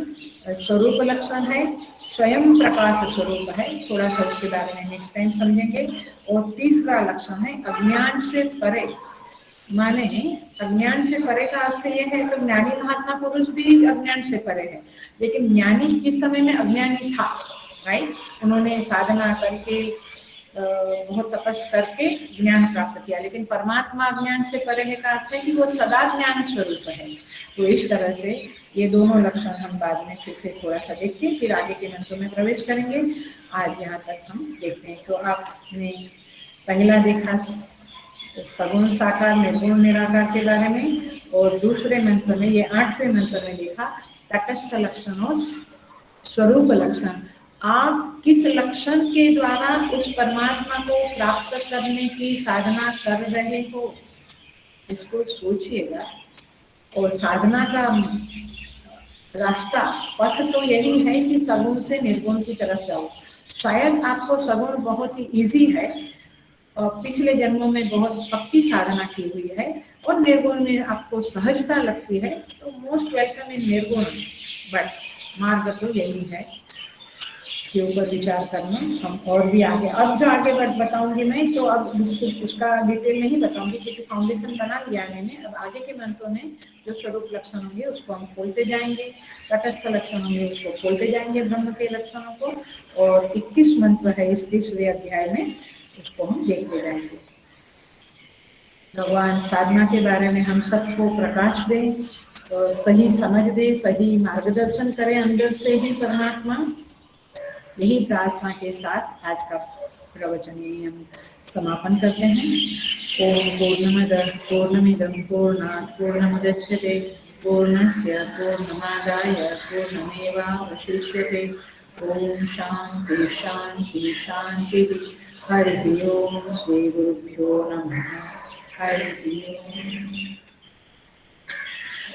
स्वरूप लक्षण है, स्वयं प्रकाश स्वरूप है। थोड़ा सा उसके बारे में नेक्स्ट टाइम समझेंगे। और तीसरा लक्षण है अज्ञान से परे, माने अज्ञान से परे का अर्थ ये है, तो ज्ञानी महात्मा पुरुष भी अज्ञान से परे है, लेकिन ज्ञानी किस समय में अज्ञानी था, राइट? उन्होंने साधना करके बहुत तपस करके ज्ञान प्राप्त किया, लेकिन परमात्मा अज्ञान से परे है का अर्थ है कि वो सदा ज्ञान स्वरूप है। तो इस तरह से ये दोनों लक्षण हम बाद में फिर से थोड़ा सा देखते हैं, फिर आगे के मंत्रों में प्रवेश करेंगे। आज यहाँ तक हम देखते हैं। तो आपने पहला देखा सगुण साकार निर्गुण निराकार के बारे में, और दूसरे मंत्र में, ये 8वें मंत्र में देखा तटस्थ लक्षण और स्वरूप लक्षण। आप किस लक्षण के द्वारा उस परमात्मा को प्राप्त करने की साधना कर रहे हो, इसको सोचिएगा। और साधना का रास्ता, पथ तो यही है कि सगुण से निर्गुण की तरफ जाओ। शायद आपको सगुण बहुत ही इजी है और पिछले जन्मों में बहुत पक्की साधना की हुई है, और निर्गुण में आपको सहजता लगती है, तो मोस्ट वेलकम इन निर्गुण, बट मार्ग तो यही है। के ऊपर विचार करना। हम और भी आगे, अब जो आगे बताऊंगी मैं, तो अब उसका डिटेल नहीं बताऊंगी क्योंकि फाउंडेशन बना लिया है मैंने। अब आगे के मंत्रों में जो स्वरूप लक्षण होंगे उसको हम खोलते जाएंगे, तटस्थ लक्षण होंगे उसको खोलते जाएंगे, ब्रह्म के लक्षणों को। और 21 मंत्र है इस तीसरे अध्याय में, उसको हम देखते जाएंगे। भगवान साधना के बारे में हम सबको प्रकाश दें, और सही समझ दे, सही मार्गदर्शन करें अंदर से ही परमात्मा। यही प्रार्थना के साथ आज का प्रवचन यही हम समापन करते हैं। ओम पूर्णमिदं पूर्णात् पूर्णमुदच्यते पूर्णस्य पूर्णमादाय पूर्णमेवावशिष्यते। ओम शांति शांति शांति। हरि ओम। श्री गुरुभ्यो नमः। हरि ओम।